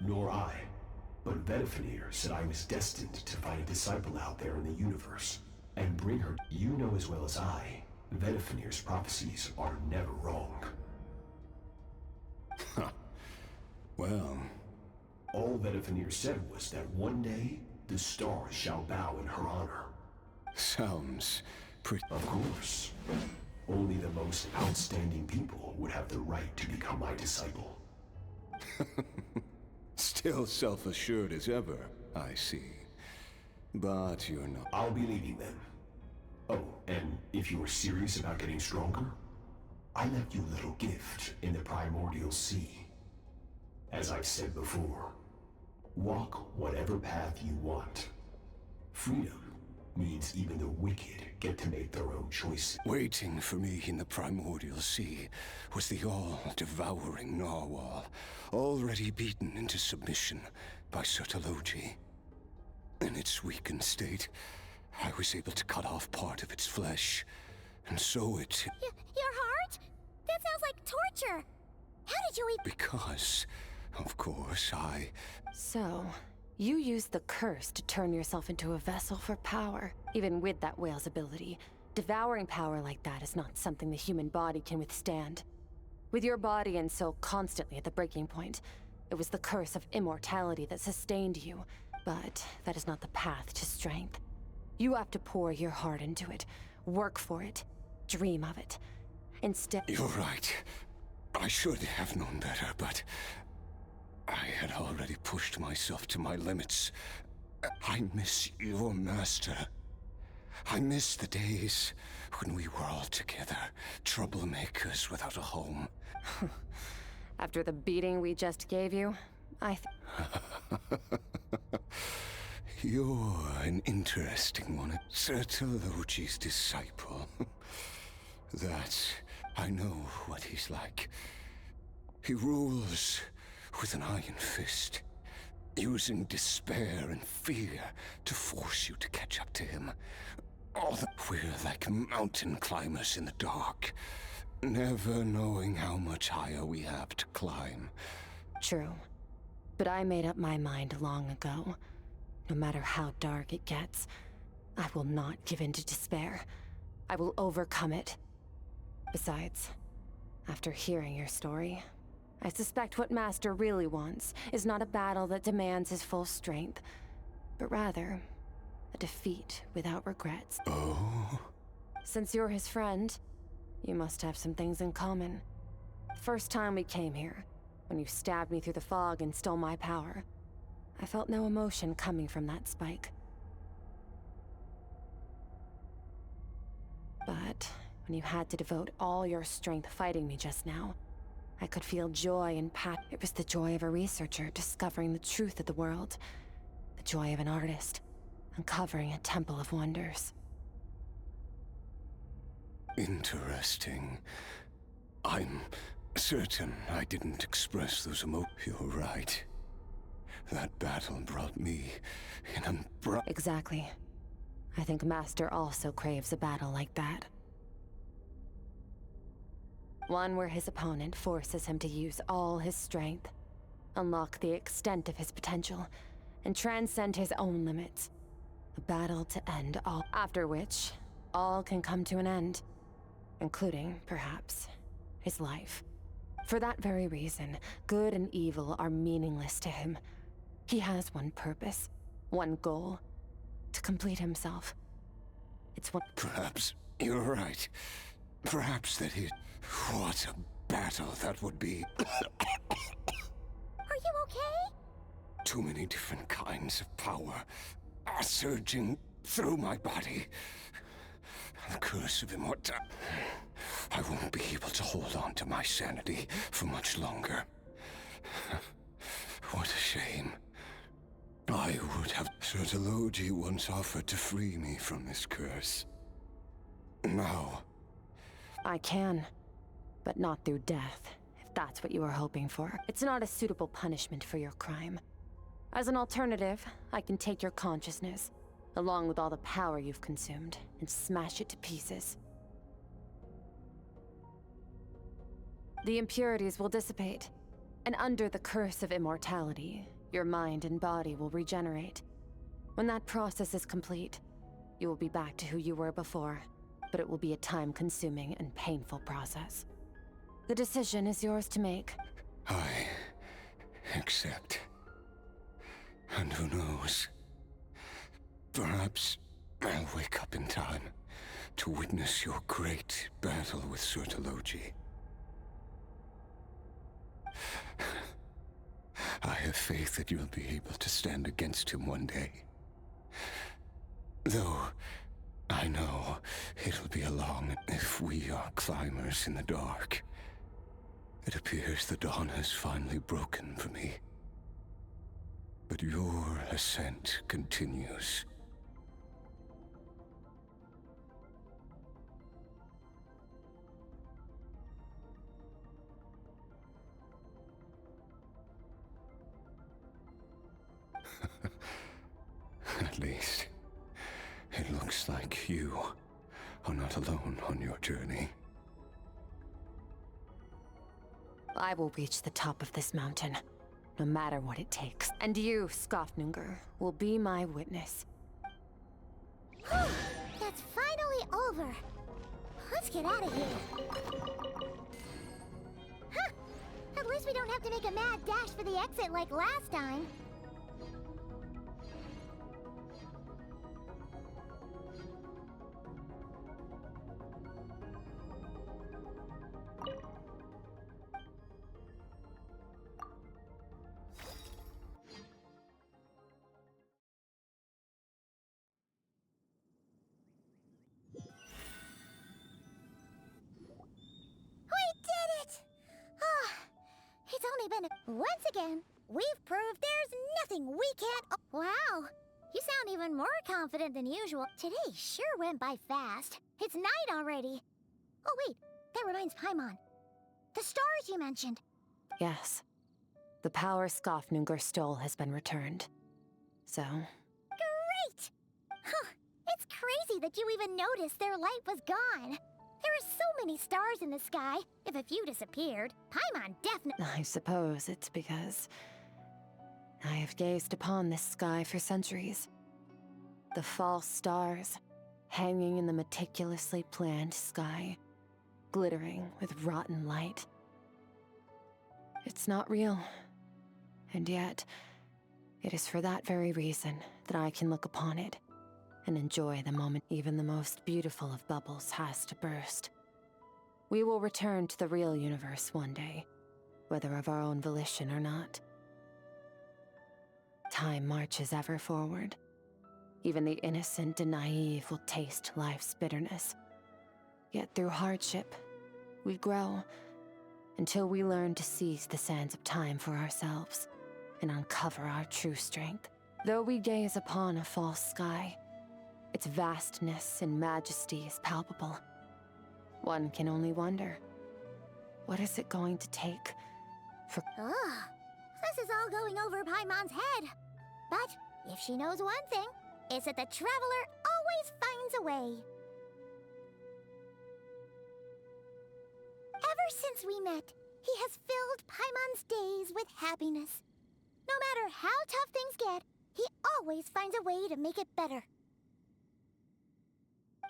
Nor I, but Vedifenir said I was destined to find a disciple out there in the universe, and bring her. You know as well as I, Vedifenir's prophecies are never wrong. Well, all Vedifenir said was that one day, the stars shall bow in her honor. Sounds pretty... Of course. Only the most outstanding people would have the right to become my disciple. Still self-assured as ever, I see. But you're not... I'll be leaving then. Oh, and if you are serious about getting stronger, I left you a little gift in the primordial sea. As I've said before, walk whatever path you want. Freedom means even the wicked get to make their own choices. Waiting for me in the primordial sea was the all-devouring narwhal, already beaten into submission by Sertologi. In its weakened state, I was able to cut off part of its flesh, and sew it... Your heart? That sounds like torture! How did you even... Because, of course, I... So, you used the curse to turn yourself into a vessel for power. Even with that whale's ability, devouring power like that is not something the human body can withstand. With your body and soul constantly at the breaking point, It was the curse of immortality that sustained you, but that is not the path to strength. You have to pour your heart into it, work for it, dream of it. Instead— You're right. I should have known better, but I had already pushed myself to my limits. I miss your master. I miss the days when we were all together, troublemakers without a home. After the beating we just gave you, You're an interesting one. Sertologi's disciple. I know what he's like. He rules with an iron fist, using despair and fear to force you to catch up to him. We're like mountain climbers in the dark, never knowing how much higher we have to climb. True. But I made up my mind long ago. No matter how dark it gets, I will not give in to despair. I will overcome it. Besides, after hearing your story, I suspect what Master really wants is not a battle that demands his full strength, but rather a defeat without regrets. Oh? Since you're his friend, you must have some things in common. The first time we came here, when you stabbed me through the fog and stole my power, I felt no emotion coming from that spike. But when you had to devote all your strength fighting me just now, I could feel joy and It was the joy of a researcher discovering the truth of the world. The joy of an artist uncovering a temple of wonders. Interesting. I'm certain I didn't express those emotions. You're right. That battle brought me in Exactly. I think Master also craves a battle like that. One where his opponent forces him to use all his strength, unlock the extent of his potential, and transcend his own limits. A battle to end all, after which all can come to an end, including, perhaps, his life. For that very reason, good and evil are meaningless to him. He has one purpose, one goal, to complete himself. It's one— Perhaps you're right. Perhaps that he— What a battle that would be. Are you okay? Too many different kinds of power are surging through my body. The curse of immortality. I won't be able to hold on to my sanity for much longer. What a shame. I would have— Sertologi once offered to free me from this curse. Now— I can, but not through death, if that's what you were hoping for. It's not a suitable punishment for your crime. As an alternative, I can take your consciousness, along with all the power you've consumed, and smash it to pieces. The impurities will dissipate, and under the curse of immortality, your mind and body will regenerate. When that process is complete, you will be back to who you were before, but it will be a time-consuming and painful process. The decision is yours to make. I accept. And who knows? Perhaps I'll wake up in time to witness your great battle with Sertologi. I have faith that you'll be able to stand against him one day. Though I know it'll be a long— If we are climbers in the dark, it appears the dawn has finally broken for me. But your ascent continues. At least, it looks like you are not alone on your journey. I will reach the top of this mountain, no matter what it takes. And you, Skofnungur, will be my witness. That's finally over. Let's get out of here. Huh! At least we don't have have to make a mad dash for the exit like last time. It's only been... Once again, we've proved there's nothing we can't... Wow, you sound even more confident than usual. Today sure went by fast. It's night already. Oh wait, that reminds Paimon. The stars you mentioned. Yes. The power Skafnungur stole has been returned. So... Great! Huh, it's crazy that you even noticed their light was gone. There are so many stars in the sky. If a few disappeared, Paimon definitely... I suppose it's because I have gazed upon this sky for centuries. The false stars, hanging in the meticulously planned sky, glittering with rotten light. It's not real. And yet, it is for that very reason that I can look upon it and enjoy the moment even the most beautiful of bubbles has to burst. We will return to the real universe one day, whether of our own volition or not. Time marches ever forward. Even the innocent and naive will taste life's bitterness. Yet through hardship, we grow until we learn to seize the sands of time for ourselves and uncover our true strength. Though we gaze upon a false sky, its vastness and majesty is palpable. One can only wonder, what is it going to take for... Ugh, this is all going over Paimon's head. But if she knows one thing, it's that the Traveler always finds a way. Ever since we met, he has filled Paimon's days with happiness. No matter how tough things get, he always finds a way to make it better.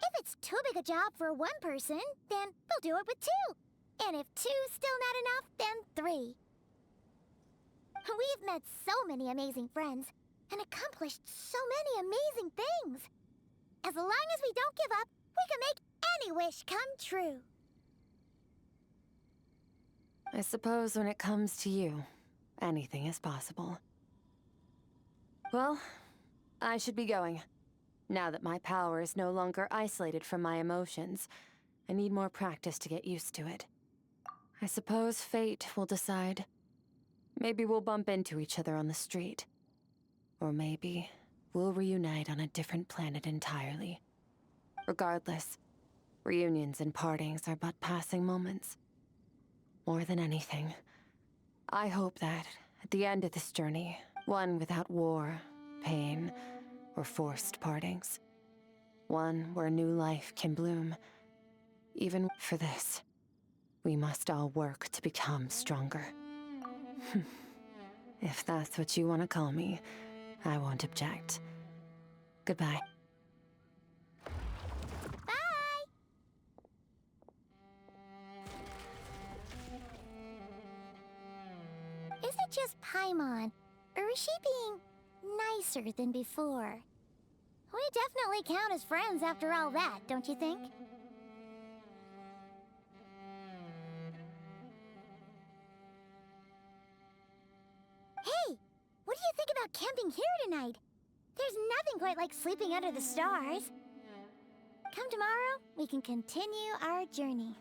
If it's too big a job for one person, then we'll do it with two. And if two's still not enough, then three. We've met so many amazing friends, and accomplished so many amazing things. As long as we don't give up, we can make any wish come true. I suppose when it comes to you, anything is possible. Well, I should be going. Now that my power is no longer isolated from my emotions, I need more practice to get used to it. I suppose fate will decide. Maybe we'll bump into each other on the street. Or maybe we'll reunite on a different planet entirely. Regardless, reunions and partings are but passing moments. More than anything, I hope that, at the end of this journey, one without war, pain, or forced partings. One where new life can bloom. Even for this, we must all work to become stronger. If that's what you want to call me, I won't object. Goodbye. Bye! Is it just Paimon, or is she being nicer than before? We definitely count as friends after all that, don't you think? Hey, what do you think about camping here tonight? There's nothing quite like sleeping under the stars. Come tomorrow, we can continue our journey.